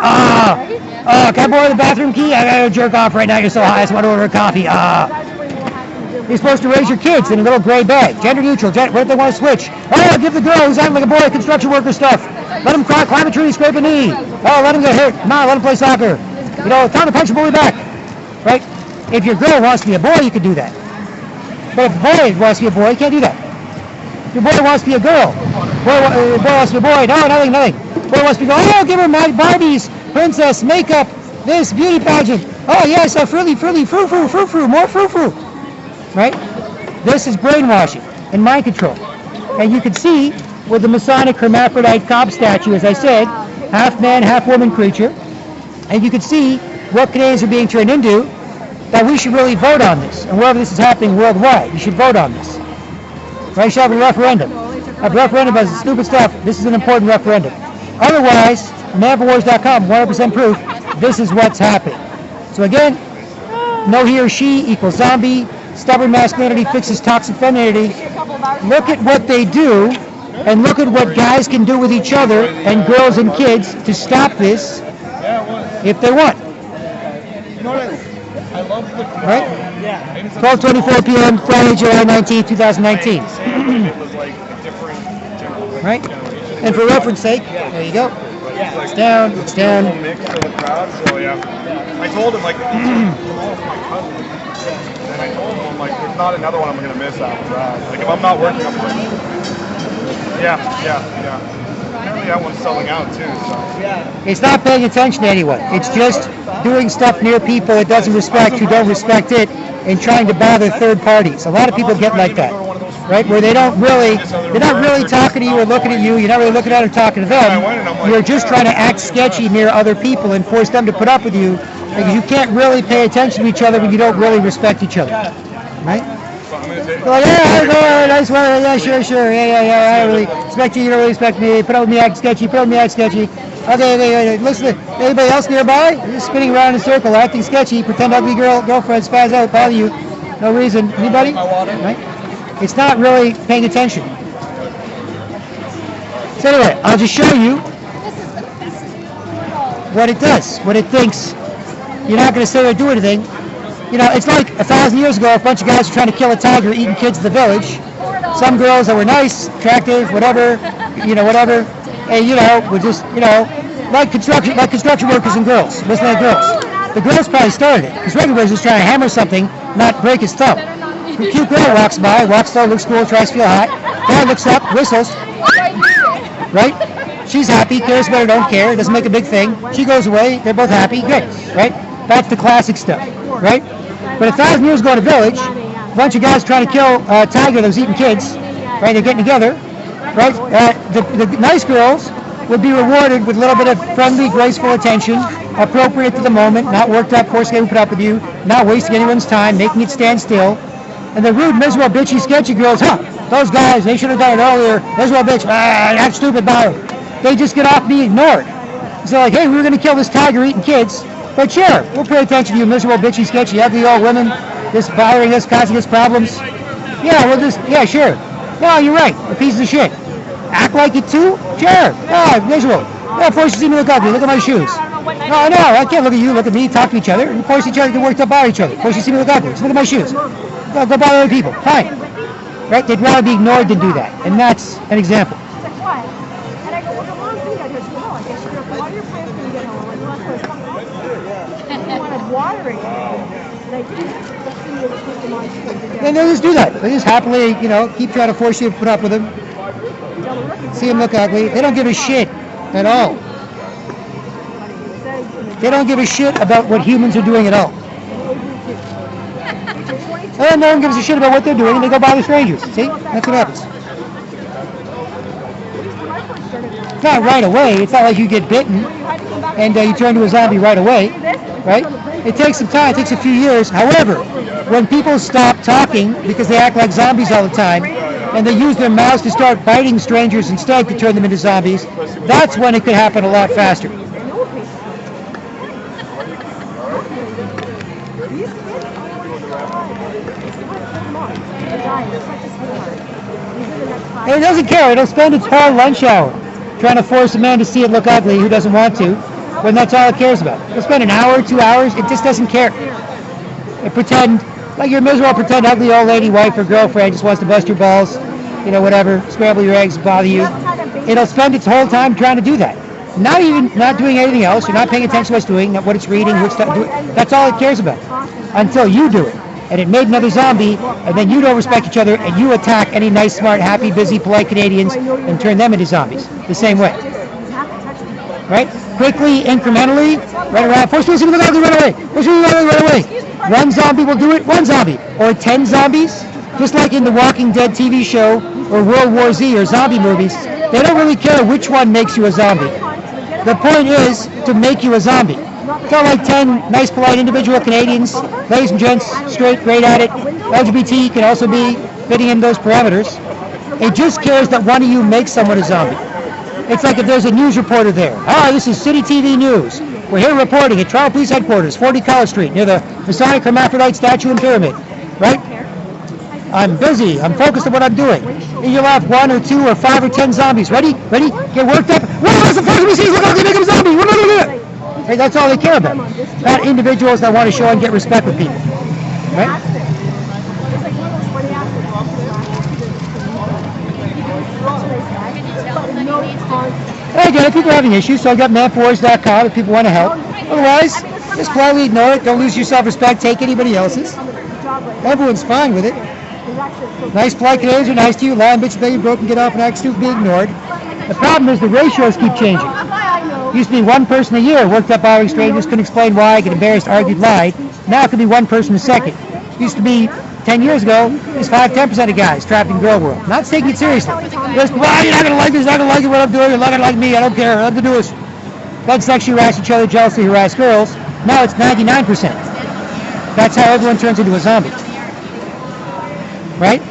Oh, can I borrow the bathroom key? I gotta jerk off right now. You're so hot. I just want to order a coffee. You're supposed to raise your kids in a little gray bag. Gender neutral. What if they want to switch? Oh, give the girl who's acting like a boy construction worker stuff. Let him climb a tree, scrape a knee. Oh, let him get hurt. Come on, let him play soccer. You know, time to punch a bully back. Right? If your girl wants to be a boy, you can do that. But if a boy wants to be a boy, you can't do that. If your boy wants to be a girl. Boy wants to be a boy. No, nothing. Boy wants to be a girl. Oh, give her Barbies, princess, makeup, this, beauty pageant. Oh, yes, frilly, frou-frou, more frou-frou. Right? This is brainwashing and mind control. And you can see with the Masonic hermaphrodite Cobb statue, as I said, half man, half woman creature. And you can see what Canadians are being turned into, that we should really vote on this. And wherever this is happening worldwide, you should vote on this. Right? You should have a referendum. A referendum is stupid stuff. This is an important referendum. Otherwise, manforwars.com, 100% proof, this is what's happening. So again, no he or she equals zombie. Stubborn masculinity fixes toxic femininity. Look at what they do, and look at what guys can do with each other and girls and kids to stop this if they want. Right? 12:24 p.m. Friday, July 19, 2019. Right? And for reference sake, there you go. It's down. I told him, like, tomorrow's my cousin. And I told him, like, there's not another one I'm going to miss after that. Like, if I'm not working, I'm like, yeah. Apparently that one's selling out, too, so. It's not paying attention to anyone. It's just doing stuff near people it doesn't respect, who don't respect it, and trying to bother third parties. A lot of people get like that, right? Where they're not really talking to you or looking at you. You're not really looking at them, talking to them. You're just trying to act sketchy near other people and force them to put up with you, because you can't really pay attention to each other when you don't really respect each other, right? You're like, yeah, nice one, yeah, sure, yeah, I really respect you, you don't really respect me, put up with me, act sketchy. Okay, listen, anybody else nearby? You're just spinning around in a circle, acting sketchy, pretend ugly girlfriend, spaz out, bother you, no reason. Anybody? Right? It's not really paying attention. So anyway, I'll just show you what it does, what it thinks. You're not going to say or do anything. You know, it's like 1,000 years ago, a bunch of guys were trying to kill a tiger, eating kids in the village. Some girls that were nice, attractive, whatever, and, were just, like construction workers and girls, listening to girls. The girls probably started it, because regular was just trying to hammer something, not break his thumb. A cute girl walks by, walks slow, looks cool, tries to feel hot. Guy looks up, whistles, right? She's happy, cares about her, don't care, doesn't make a big thing. She goes away, they're both happy, good, right? That's the classic stuff, right? But 1,000 years ago in a village, a bunch of guys trying to kill a tiger that was eating kids, right? They're getting together, right? The nice girls would be rewarded with a little bit of friendly, graceful attention, appropriate to the moment, not worked up, forcing anyone to put up with you, not wasting anyone's time, making it stand still. And the rude, miserable, bitchy, sketchy girls, those guys, they should have done it earlier. Miserable bitch, act stupid about it. They just get off being ignored. So like, hey, we were going to kill this tiger eating kids, but sure, we'll pay attention to you, miserable, bitchy, sketchy, ugly old women, just bothering us, causing us problems. Yeah, sure. No, you're right, a piece of shit. act like it too? Sure. Yeah, visual. Yeah, force you to see me look ugly. Look at my shoes. No, no, I can't look at you. Look at me. Talk to each other. And force each other to work by each other. Force you to see me look ugly. So look at my shoes. Go bother other people. Fine. Right? They'd rather be ignored than do that. And that's an example. And they'll just do that. They just happily, keep trying to force you to put up with them. See them look ugly. They don't give a shit at all. They don't give a shit about what humans are doing at all. And no one gives a shit about what they're doing, and they go bother strangers. See? That's what happens. It's not right away. It's not like you get bitten and you turn into a zombie right away, right? It takes some time. It takes a few years. However, when people stop talking because they act like zombies all the time, and they use their mouths to start biting strangers instead to turn them into zombies, that's when it could happen a lot faster. And it doesn't care. It'll spend its whole lunch hour trying to force a man to see it look ugly who doesn't want to, when that's all it cares about. It'll spend an hour, 2 hours. It just doesn't care. It pretend, like you're a miserable, pretend ugly old lady, wife or girlfriend just wants to bust your balls, whatever, scramble your eggs, bother you. It'll spend its whole time trying to do that. Not doing anything else. You're not paying attention to what it's doing, not what it's reading, what stuff. That's all it cares about. Until you do it. And it made another zombie, and then you don't respect each other, and you attack any nice, smart, happy, busy, polite Canadians and turn them into zombies the same way. Right? Quickly, incrementally, right around. Force me to look ugly right away. Force me to look ugly right away. One zombie will do it, one zombie. Or 10 zombies. Just like in the Walking Dead TV show, or World War Z, or zombie movies, they don't really care which one makes you a zombie. The point is to make you a zombie. It's not like 10 nice, polite, individual Canadians, ladies and gents, straight, great at it. LGBT can also be fitting in those parameters. It just cares that one of you makes someone a zombie. It's like if there's a news reporter there. Oh, this is City TV News. We're here reporting at Toronto Police Headquarters, 40 College Street, near the Masonic Hermaphrodite statue and pyramid. Right? I'm busy. I'm focused on what I'm doing. And you'll have 1 or 2 or 5 or 10 zombies. Ready? Get worked up. What's the fuck we see? Look how they make him a zombie. Hey, that's all they care about. Not individuals that want to show and get respect with people. Right? Hey, again, if people are having issues, so I've got manforce.com if people want to help. Otherwise, just politely ignore it. Don't lose your self-respect. Take anybody else's. Everyone's fine with it. Nice, polite Canadians are nice to you. Lying, bitch, begging, broken, get off, and act stupid, be ignored. The problem is the ratios keep changing. Used to be one person a year worked up bothering strangers, couldn't explain why, get embarrassed, argued, lied. Now it could be one person a second. Used to be 10 years ago, there's 5-10% of guys trapped in girl world. Not taking it seriously. Just, well, you're not going to like this, you're not going to like what I'm doing, you're not going to like me, I don't care, nothing to do with it. Then sexually harass each other, jealously harass girls. Now it's 99%. That's how everyone turns into a zombie. Right?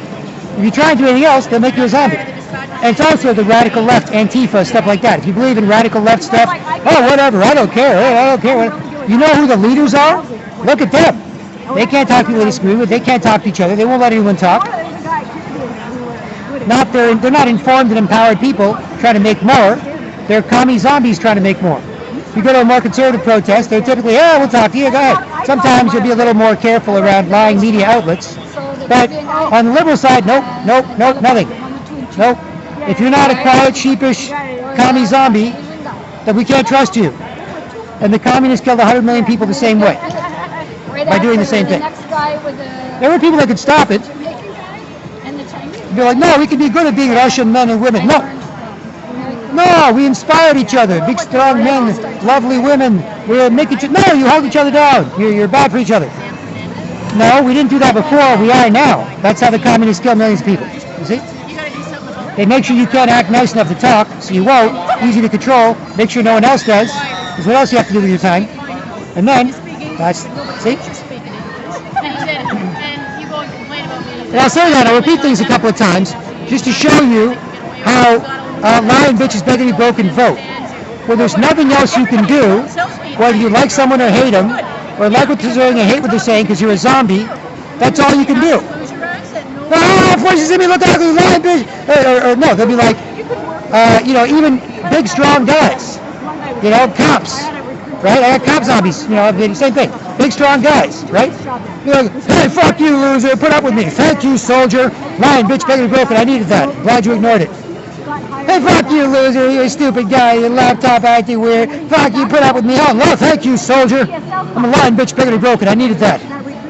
If you try and do anything else, they'll make you a zombie. And it's also the radical left, Antifa, stuff like that. If you believe in radical left stuff, oh, whatever, I don't care. You know who the leaders are? Look at them. They can't talk to people they disagree with. They can't talk to each other. They won't let anyone talk. They're not informed and empowered people trying to make more. They're commie zombies trying to make more. If you go to a more conservative protest, they're typically, yeah, we'll talk to you, go ahead. Sometimes you'll be a little more careful around lying media outlets. But on the liberal side, nope, nothing. Nope. If you're not a quiet, sheepish, commie zombie, then we can't trust you. And the communists killed 100 million people the same way. By doing the same thing. There were people that could stop it. They're like, no, we can be good at being Russian men and women. No, we inspired each other. Big, strong men, lovely women. We make each other. No, you hold each other down. You're bad for each other. No, we didn't do that before. We are now. That's how the communists kill millions of people. You see? They make sure you can't act nice enough to talk, so you won't. Easy to control. Make sure no one else does. Because what else you have to do with your time? And then, see? And I'll say that, I'll repeat things a couple of times, just to show you how lying bitches begging to be broken vote. Well, there's nothing else you can do, whether you like someone or hate them, or like what they're doing and hate what they're saying because you're a zombie. That's all you can do. Oh, forces me look ugly, lying bitch. Or no, they'll be like, even big, strong guys. Cops, right? I got cop zombies, same thing. Big, strong guys, right? Hey, fuck you, loser, put up with me. Thank you, soldier. Lying, bitch, begging, broken. I needed that. Glad you ignored it. Hey, fuck you, loser, you stupid guy, your laptop acting weird. Fuck you, put up with me. Oh, no, thank you, soldier. I'm a lying, bitch, begging, broken. I needed that.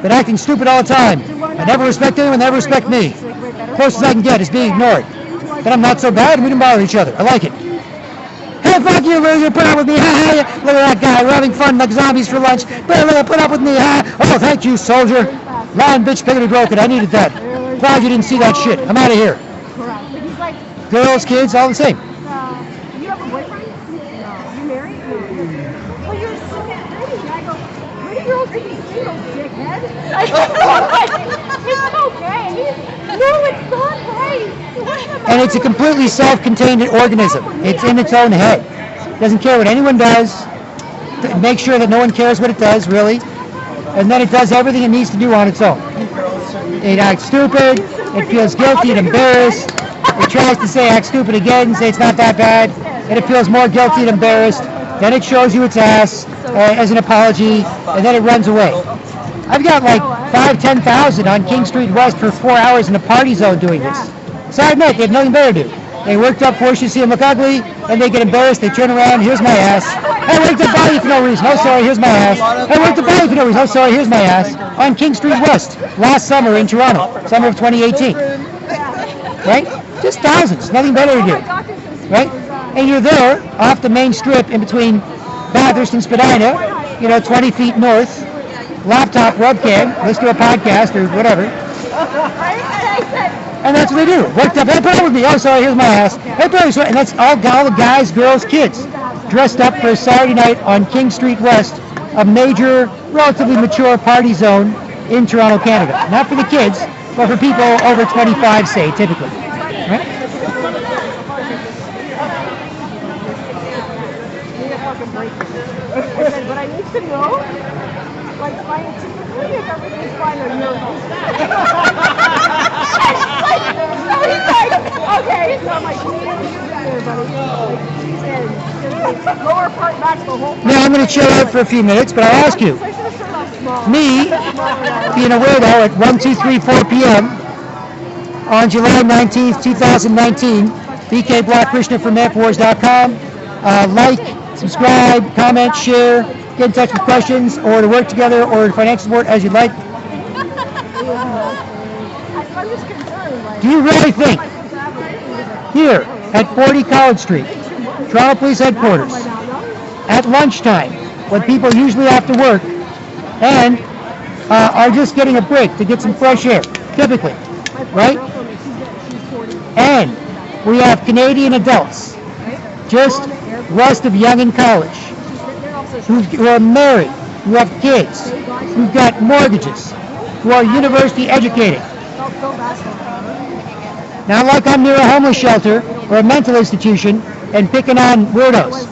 Been acting stupid all the time. I never respect anyone, they never respect me. Closest I can get is being ignored. Then I'm not so bad and we can bother each other. I like it. Hey, fuck you, loser, put up with me. Ha, look at that guy, we're having fun like zombies for lunch. Put up with me. Ha. Oh, thank you, soldier. Lying, bitch, begging, broken. I needed that. Glad you didn't see that shit. I'm out of here. Girls, kids, all the same. You have a boyfriend? No. You married? No. Well, you're so pretty. I go, pretty girls can be single, dickhead. I'm like, it's okay. No, it's not right. And it's a completely self-contained organism. It's in its own head. It doesn't care what anyone does. Make sure that no one cares what it does, really. And then it does everything it needs to do on its own. It acts stupid. It feels guilty and embarrassed. It tries to say act stupid again and say it's not that bad, and it feels more guilty and embarrassed. Then it shows you its ass as an apology, and then it runs away. I've got like 5,000-10,000 on King Street West for 4 hours in a party zone doing this. So I admit, they have nothing better to do. They worked up, force you to see them look ugly, and they get embarrassed, they turn around, here's my ass. I worked up body for no reason, oh sorry, here's my ass. I worked up body for no reason, oh sorry, here's my ass. On King Street West, last summer in Toronto, summer of 2018. Right? Just thousands, nothing better to do. Right? And you're there, off the main strip, in between Bathurst and Spadina, 20 feet north, laptop, webcam, listen to a podcast or whatever. And that's what they do. Worked up, hey, put up with me. Oh, sorry, here's my ass. Hey, put up with me. And that's all the guys, girls, kids, dressed up for a Saturday night on King Street West, a major, relatively mature party zone in Toronto, Canada. Not for the kids, but for people over 25, say, typically. Right? But I need to know, like, scientifically, if everything's fine on your own. So he's like, okay, so I'm like, you there, buddy. Lower part back the whole Now I'm going to chill out for a few minutes, but I'll ask you, me, being a weirdo at 1, 2, 3, 4 p.m. on July 19th, 2019, BK Black Krishna from Infowars.com. Like, subscribe, comment, share, get in touch with questions, or to work together, or financial support as you'd like. Do you really think here at 40 College Street, Toronto Police Headquarters, at lunchtime, when people usually have to work and are just getting a break to get some fresh air, typically, right? And we have Canadian adults, just west of Yonge and College, who are married, who have kids, who've got mortgages, who are university educated. Not like I'm near a homeless shelter or a mental institution and picking on weirdos.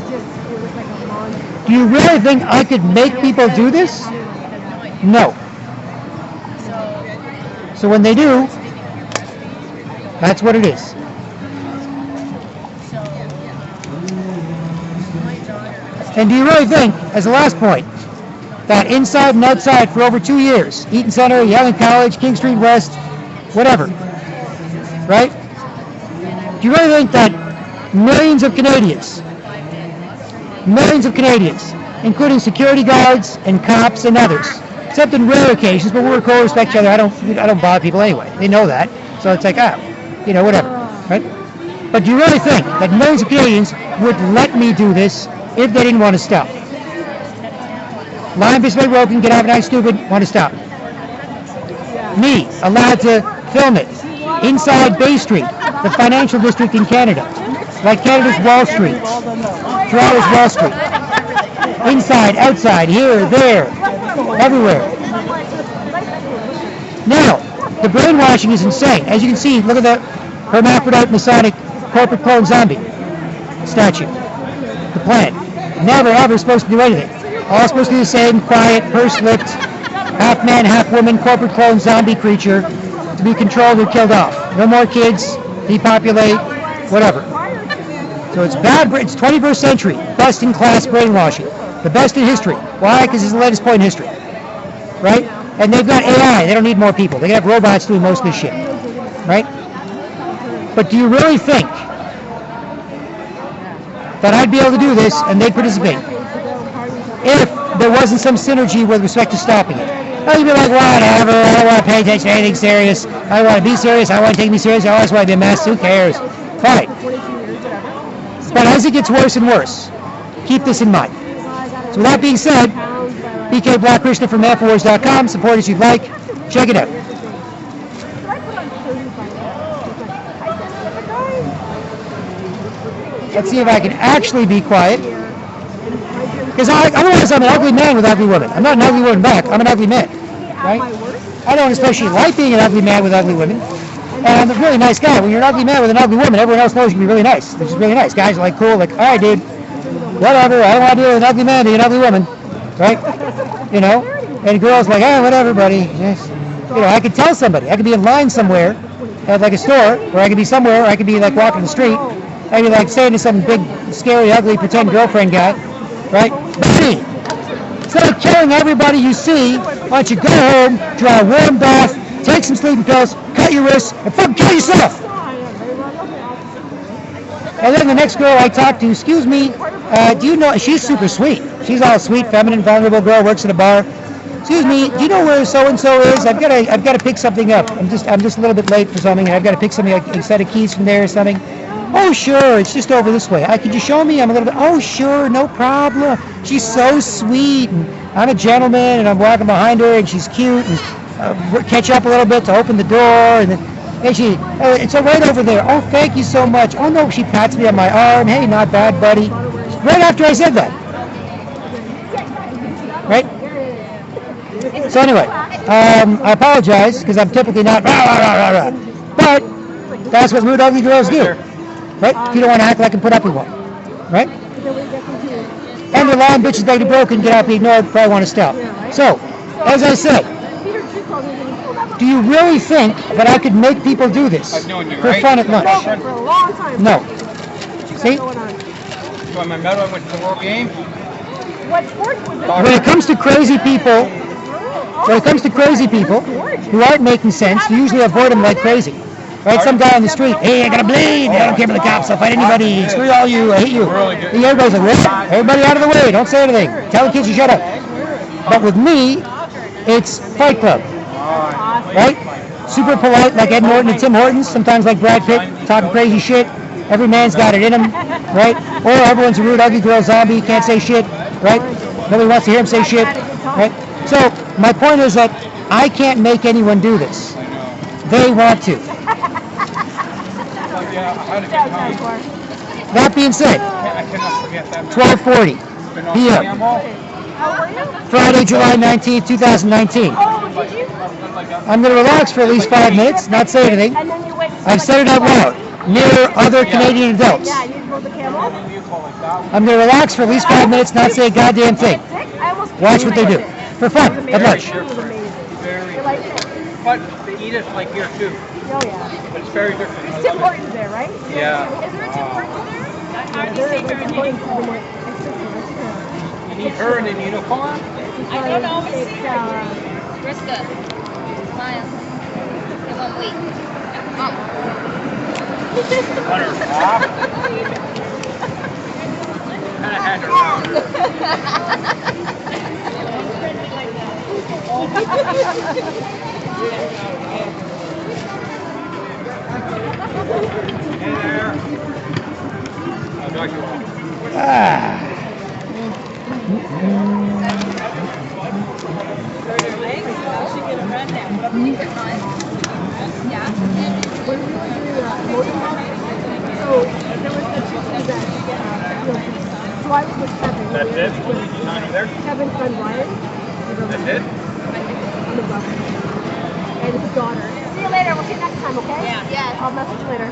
Do you really think I could make people do this? No. So when they do, that's what it is. And do you really think, as the last point, that inside and outside for over 2 years, Eaton Center, Yonge College, King Street West, whatever, right? Do you really think that millions of Canadians, including security guards and cops and others, except in rare occasions, but we're cool, respect each other, I don't bother people anyway, they know that, so it's like, whatever, right? But do you really think that millions of Canadians would let me do this if they didn't want to stop? Lying, bitch, broken, get out of night, stupid, want to stop. Me, allowed to film it inside Bay Street, the financial district in Canada, like Canada's Wall Street, Toronto's Wall Street. Inside, outside, here, there, everywhere. Now, the brainwashing is insane. As you can see, look at the hermaphrodite Masonic corporate clone zombie statue. The plan. Never ever supposed to do anything. All supposed to be the same, quiet, purse-lipped, half man, half woman, corporate clone zombie creature to be controlled or killed off. No more kids, depopulate, whatever. So it's bad. It's 21st century, best in class brainwashing, the best in history. Why? Because it's the latest point in history, right? And they've got AI. They don't need more people. They have robots doing most of this shit, right? But do you really think that I'd be able to do this and they'd participate if there wasn't some synergy with respect to stopping it? Oh, you'd be like, whatever, I don't want to pay attention to anything serious. I don't want to be serious. I want to take me serious. I always want to be a mess. Who cares? Fine. But as it gets worse and worse, keep this in mind. So with that being said, BK Black Krishna from Infowars.com. Support as you'd like. Check it out. Let's see if I can actually be quiet. Because otherwise I'm an ugly man with ugly women. I'm not an ugly woman back. I'm an ugly man. Right? I don't especially like being an ugly man with ugly women. And I'm a really nice guy. When you're an ugly man with an ugly woman, everyone else knows you can be really nice. Which is really nice. Guys are like, cool, like, all right, dude, whatever. I don't want to deal with an ugly man being an ugly woman. Right? You know? And girls like, hey, whatever, buddy. Yes. You know, I could tell somebody. I could be in line somewhere at like a store, or I could be somewhere, or I could be like walking the street. I'd be like saying to some big, scary, ugly, pretend girlfriend guy, right? Buddy, instead of killing everybody you see, why don't you go home, draw a warm bath, take some sleeping pills, cut your wrists, and fucking kill yourself. And then the next girl I talk to, excuse me, do you know, she's super sweet. She's all sweet, feminine, vulnerable girl, works at a bar. Excuse me, do you know where so-and-so is? I've got to pick something up. I'm just a little bit late for something, and I've got to pick something, like a set of keys from there or something. Oh, sure, it's just over this way. Could you show me? I'm a little bit, oh, sure, no problem. She's so sweet, and I'm a gentleman, and I'm walking behind her, and she's cute, and catch up a little bit to open the door, and then she, it's right over there. Oh, thank you so much. Oh, no, she pats me on my arm. Hey, not bad, buddy. Right after I said that. Right? So anyway, I apologize, because I'm typically not rah, rah, rah, rah, rah. But that's what rude, ugly girls do. Right? If you don't want to act like and put up with one. Right? And they're lying bitches begging to broken, get out, be ignored, probably want to stop. So, as I said, do you really think that I could make people do this for fun at lunch? No. See? So my medal, I went to the World Game. When it comes to crazy people, who aren't making sense, you usually avoid them like crazy. Right? Some guy on the street, hey, I gotta bleed. I don't care about the cops. I'll fight anybody. Screw all you. I hate you. Everybody's like, what? Everybody out of the way. Don't say anything. Tell the kids to shut up. But with me, it's Fight Club. Right? Super polite, like Ed Norton and Tim Hortons. Sometimes like Brad Pitt, talking crazy shit. Every man's got it in him. Right? Or everyone's a rude, ugly girl zombie. Can't say shit. Right? Nobody wants to hear him say shit. Right? So my point is that I can't make anyone do this. They want to. That being said, 12:40 p.m. Friday, July 19th, 2019. I'm going to relax for at least 5 minutes, not say anything. I've said it out loud, near other Canadian adults. I'm going to relax for at least 5 minutes, not say a goddamn thing. Watch what they do. For fun, at lunch. But they eat it like here too. Oh yeah. But it's very different. It's Tim Hortons there, right? Yeah. Is there a Tim Hortons there? You need her in a uniform? I don't know. Krista, smile. It won't wait. Mom. On her top? Kind of had her around her. Hey there. I'll talk to you all. So I was with Kevin. That's it? Nine over there? Kevin's friend Ryan. That's it? On the bus. And his daughter. See you later. We'll see you next time, okay? Yeah. Yes. I'll message you later.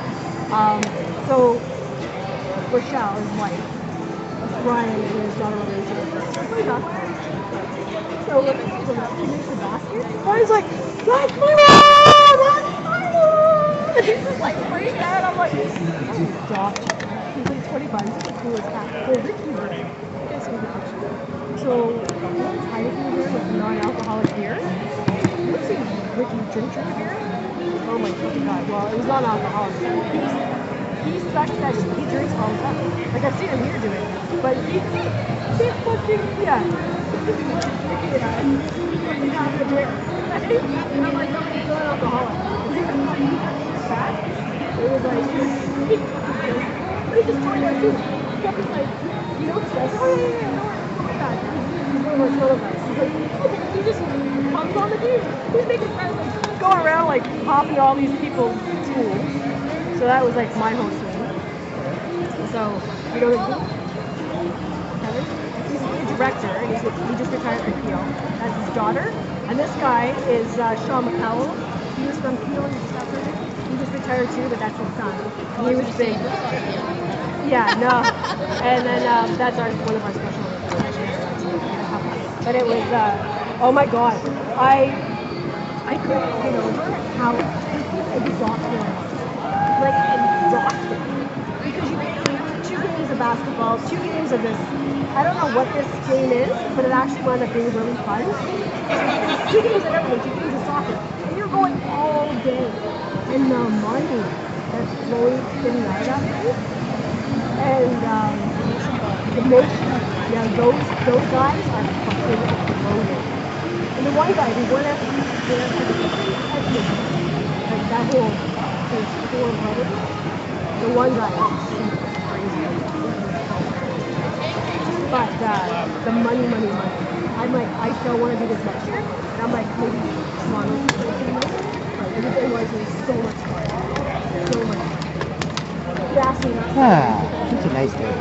So Rochelle, his wife, Ryan and his daughter were raising her. So when he makes the basket, Ryan's like, that's my mom! That's my mom! And he's just like freaking out. I'm like, stop. He's like, 20 bucks. This is the coolest cat. Well, Ricky's there. You guys see the picture. So, Will's Heineken beer was non-alcoholic beer. You ever seen Ricky drink beer? Oh my fucking god. Well, it was non-alcoholic. He's such that he drinks all the time. Like, I've seen him here do it. But he fucking, yeah. Yeah. Fucking half the beer. And I'm like, no, he's not alcoholic. He was fucking fat. It was like, but he just turned out too. He kept it like, you know, he's like, oh yeah, no, it's not bad. He's one of our total guys. He's like, he just comes on the dude. He's making friends, like, going around, like, popping to all these people's tools. So that was like my whole thing. So, you know what Kevin? He's a director, and he just retired from Peel. That's his daughter. And this guy is Sean McCowell. He was from Peel and stuff. He just retired too, but that's his son. And he was big. Yeah, no. And then that's one of our special but it was, oh my god. I couldn't get over how exhausting it was. Like, exhausting. Because you play 2 games of basketball, 2 games of this. I don't know what this game is, but it actually wound up being really fun. 2 games of everything, 2 games of soccer. And you're going all day. And the money that's flowing in and out of that place. And the most, yeah, those guys are fucking loaded. And the one guy who went up there, like that whole, his 4 brothers, the one guy is super crazy. But the money. I'm like, I don't want to do this next year. And I'm like, maybe Toronto. But everything was so much fun. So much fun. You asked me not It's a nice day.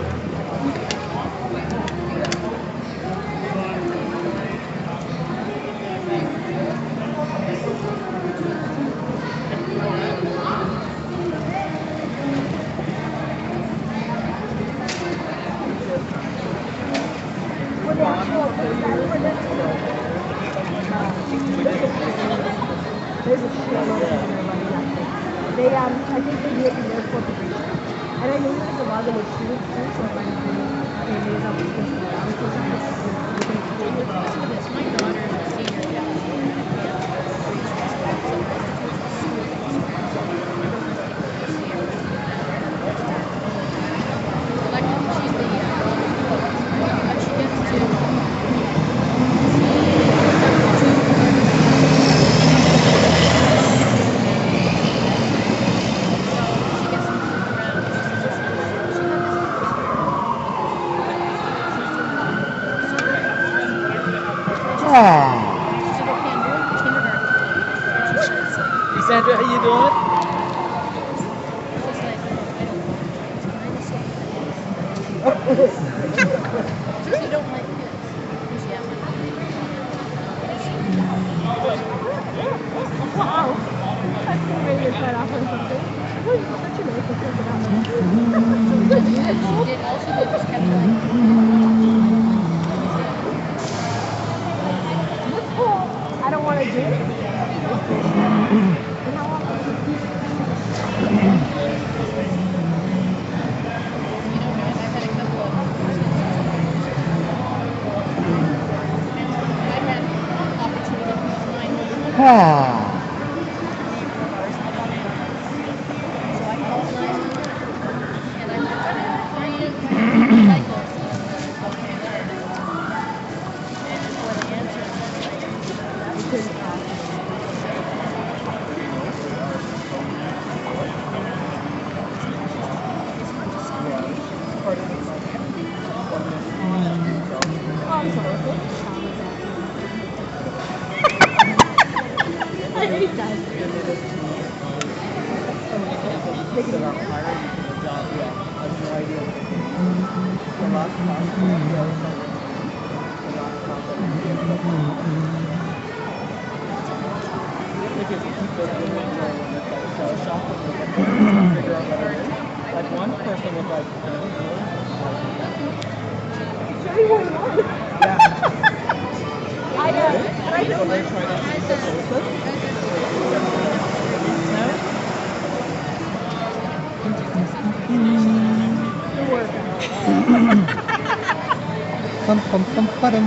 There's a shitload of people that are running that thing. They, I think they do it in their corporation. And I know there's a lot of them with students too, so it might be they may have to think about it or something. My daughter is a senior. Sandra, how you doing? You don't like kids. Wow. That's ready to cut off on something. Well, you're such a nice person. It also was kind of like This whole, I don't want to do it. And how long? I hate that. Like one person was like, The worst. Pum pum pum padum.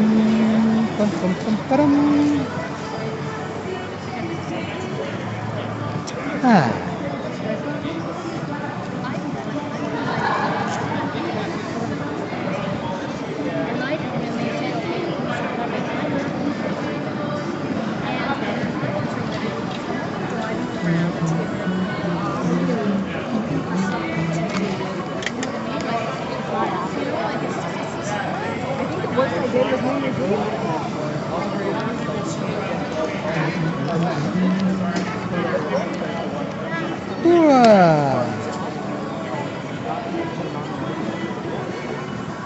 Pum pum pum padum. Ah. I think the worst I did was New Year's Eve.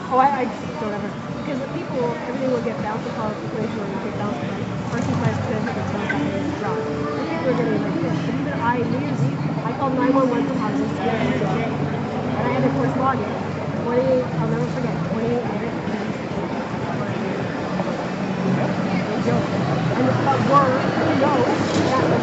Oh, I don't ever. Because the people, everything will get bounced upon the situation where you get bounced by person by person, it gets bounced by the job. The people are getting like this. But even New Year's Eve, I called 911 from houses to get a message in. And I had to correspond it. 28, I'll never forget, 28 minutes. And but word, who knows, that's the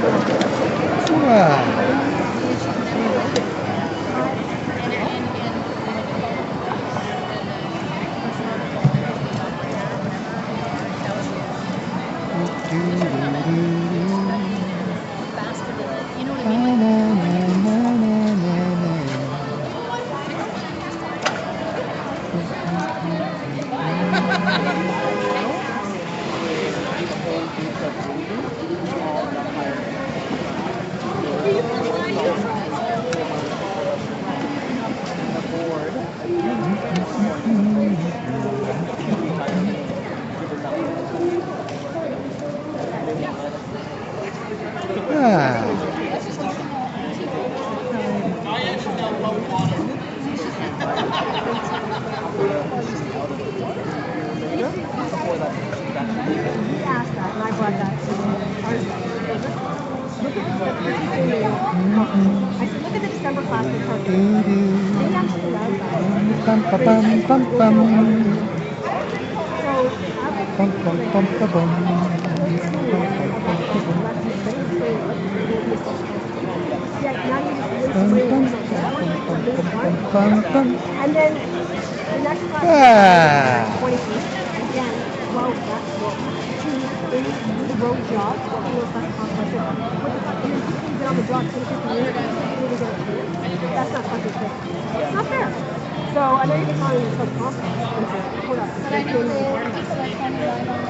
And then the next class is 20 feet. Again, well, that's what the road job, what was that consequence? What the fuck? And then people who get on the job 10, 15 years, really get experience. That's not fucking fair. It's not fair. So I know you can call me self-confidence. Hold up.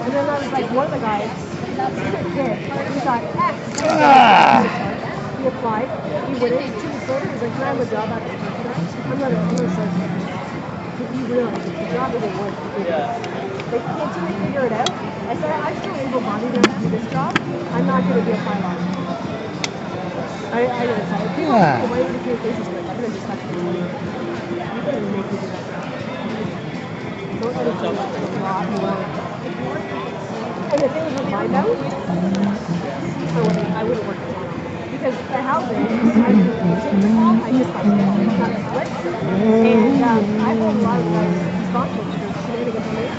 And then I was like, one of the guys, he got X. He applied. He wouldn't. 2 weeks later, he's like, can I have a job at the I'm not a social. He realized the job isn't worth it. They can't figure it out. I said, I'm still able-bodied enough to do this job. I'm not going to be a pilot. I gotta tell you, people the way the communication skills, I'm going to just have to do it. You couldn't make me do that job. Don't let it feel like a lot more. And if it was with my mouth, I wouldn't work at all. Because the housing, I just got it's not a split. And I hold a lot of guys responsible for the shenanigans on it.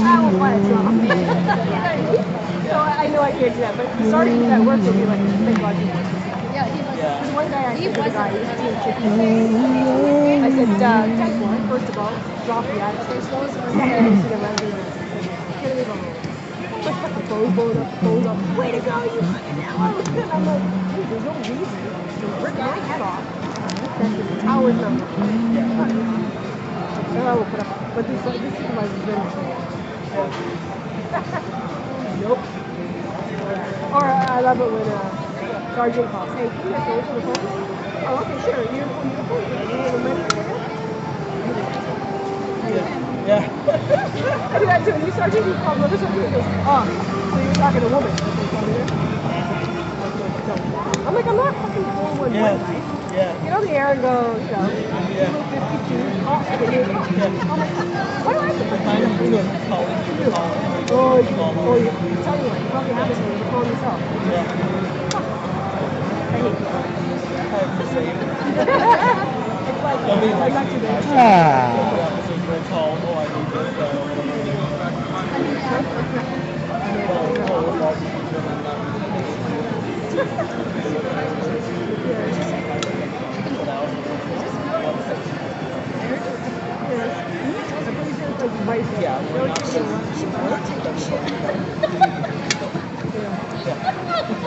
I won't buy a job. So I know I can't do that. But starting with that work will be like, thank God you work. Yeah, he was. Because one day I said to the guy, he was doing chicken. I said, guess what? First of all, drop the attitude. Second, to the residents. Can't leave alone. Phone up. Way to go, you fucking hell. And I'm like, dude, there's no reason to rip my head off. That's the tower's number. So I will put up. But this supervisor's very Nope. Or I love it when sergeant calls. Hey, can you guys go to the phone? Oh, okay, sure. You're the phone. You have a minute? Yeah. I do that too. You sergeant, you call another sergeant, he goes, oh, so you're talking to a woman. I'm like, I'm not fucking 411, guys. Get on the air and go, 52, call everything. I'm like, why do I have to put that in? You tell me what, you probably have this one, you're calling yourself. I hate you. It's like, I'm not too bad.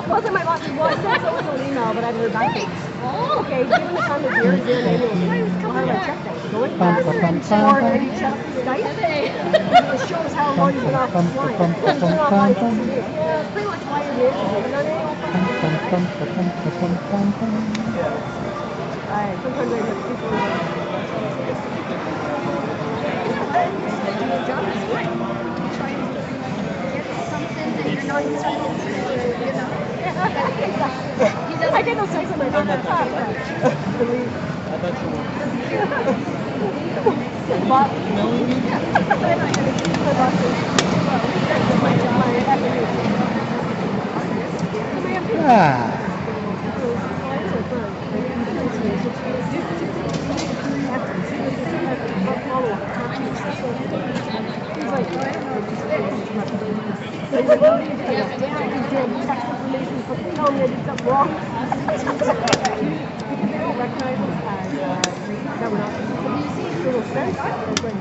Wasn't my boss? Well, I sent someone an email, but I haven't heard back from him. Okay, given the time of year, is there an annual how do I check that? Go in back, or maybe check Skype. It shows how long you've been off the flight. Yeah, it's pretty much why you're here. Alright, sometimes I have people I get no sex on my phone. But tell me I did something wrong. Because they don't recognize us as that we're not little sense. It's like,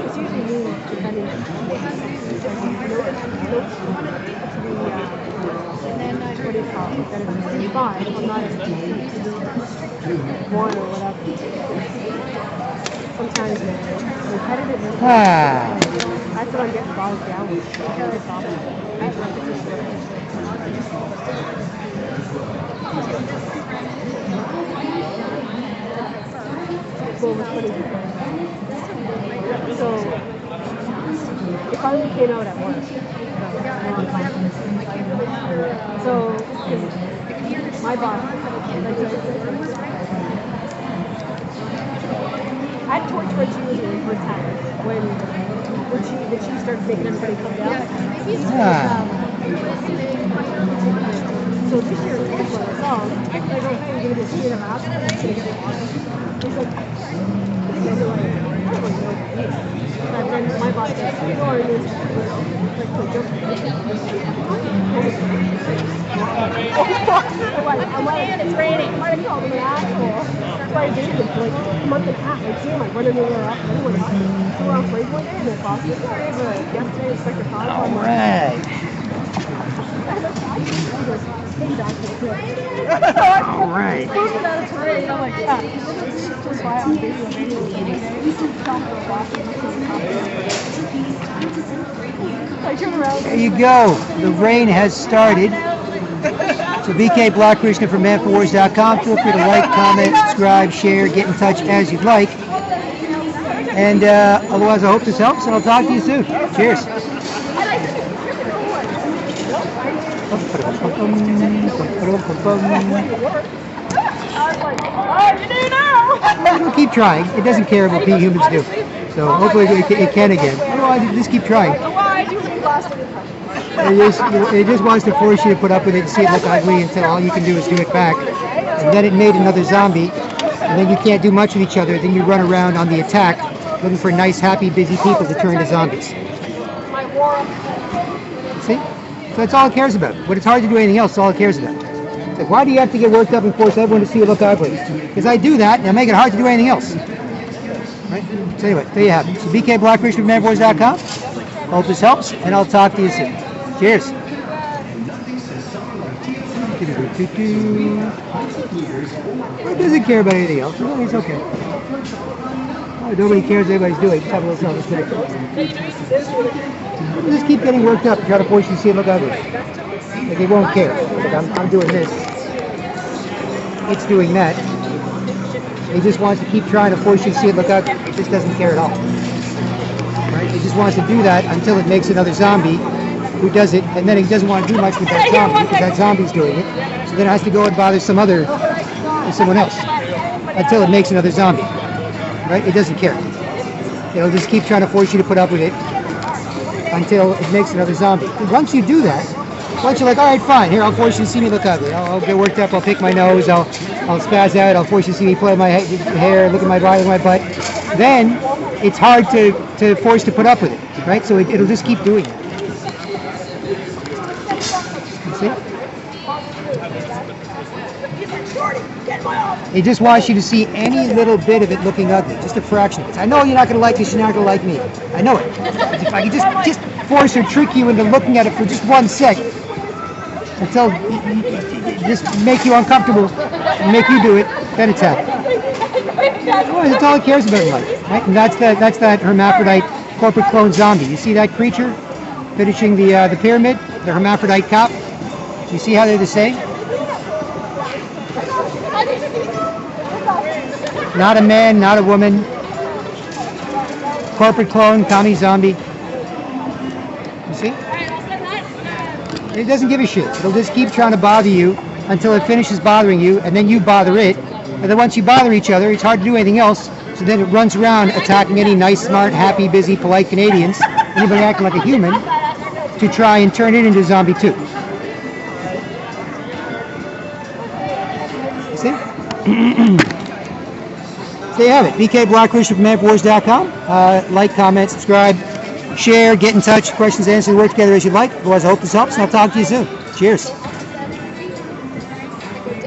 it's usually me defending it. And then what do you call it? That is 5. I'm not as 1 or whatever. Sometimes repetitive. That's what I'm getting bogged down with. So, it finally came out at work. So, my boss, I had torch when she was in her time, when she started making everybody come down. So this year, it's one of the songs. I go, hey, you're going to do a scene of a house? He's like, I don't really know. And then my boss says, you know, it is like a joke. I'm like, it's raining. Why are you calling me an asshole? That's why I dated him for like a month and a half. Like, see him, like, running anywhere up. And we're on play one day, and then boss goes, sorry, but yesterday, Inspector Todd. All right. All right. There you go. The rain has started. So BK Block Krishna from manforwars.com. Feel free to like, comment, subscribe, share, get in touch as you'd like. And otherwise, I hope this helps, and I'll talk to you soon. Cheers. We'll keep trying. It doesn't care what humans do. So hopefully it can again. Otherwise, just keep trying. It just wants to force you to put up with it and see it look ugly until all you can do is do it back. And then it made another zombie. And then you can't do much with each other. Then you run around on the attack looking for nice, happy, busy people to turn into zombies. See? So that's all it cares about. When it's hard to do anything else, that's all it cares about. It's like, why do you have to get worked up and force everyone to see you look ugly? Because I do that, and I make it hard to do anything else. Right? So anyway, there you have it. So BK Block Krishna from manforwars.com. Hope this helps, and I'll talk to you soon. Cheers. It doesn't care about anything else. No, it's okay. Nobody cares what anybody's doing. Have a little self-respect. Just keep getting worked up and try to force you to see it look ugly. Like they won't care. Like I'm doing this. It's doing that. It just wants to keep trying to force you to see it look ugly. It just doesn't care at all. Right? It just wants to do that until it makes another zombie who does it, and then it doesn't want to do much with that zombie because that zombie's doing it. So then it has to go and bother someone else until it makes another zombie. Right? It doesn't care. It'll just keep trying to force you to put up with it until it makes another zombie. And once you do that, once you're like, all right, fine, here, I'll force you to see me look ugly. I'll get worked up, I'll pick my nose, I'll spaz out, I'll force you to see me play my hair, look at my body, my butt. Then it's hard to force to put up with it, right? So it'll just keep doing it. You see? He's like, Shorty, get in my office. He just wants you to see any little bit of it looking ugly, just a fraction of it. I know you're not going to like this, you're not going to like me. I know it. If I could just force or trick you into looking at it for just 1 sec, until just make you uncomfortable, and make you do it, then it's happening. Well, that's all it cares about in life, right? And that's that hermaphrodite corporate clone zombie. You see that creature finishing the pyramid, the hermaphrodite cop? You see how they're the same? Not a man, not a woman. Corporate clone, commie zombie. You see? It doesn't give a shit. It'll just keep trying to bother you until it finishes bothering you, and then you bother it. And then once you bother each other, it's hard to do anything else. So then it runs around attacking any nice, smart, happy, busy, polite Canadians, anybody acting like a human, to try and turn it into zombie too. You see? So there you have it. BK Black Krishna from ManForWars.com. Like, comment, subscribe, share, get in touch, questions answered, work together as you like. Otherwise, I hope this helps, and I'll talk to you soon. Cheers.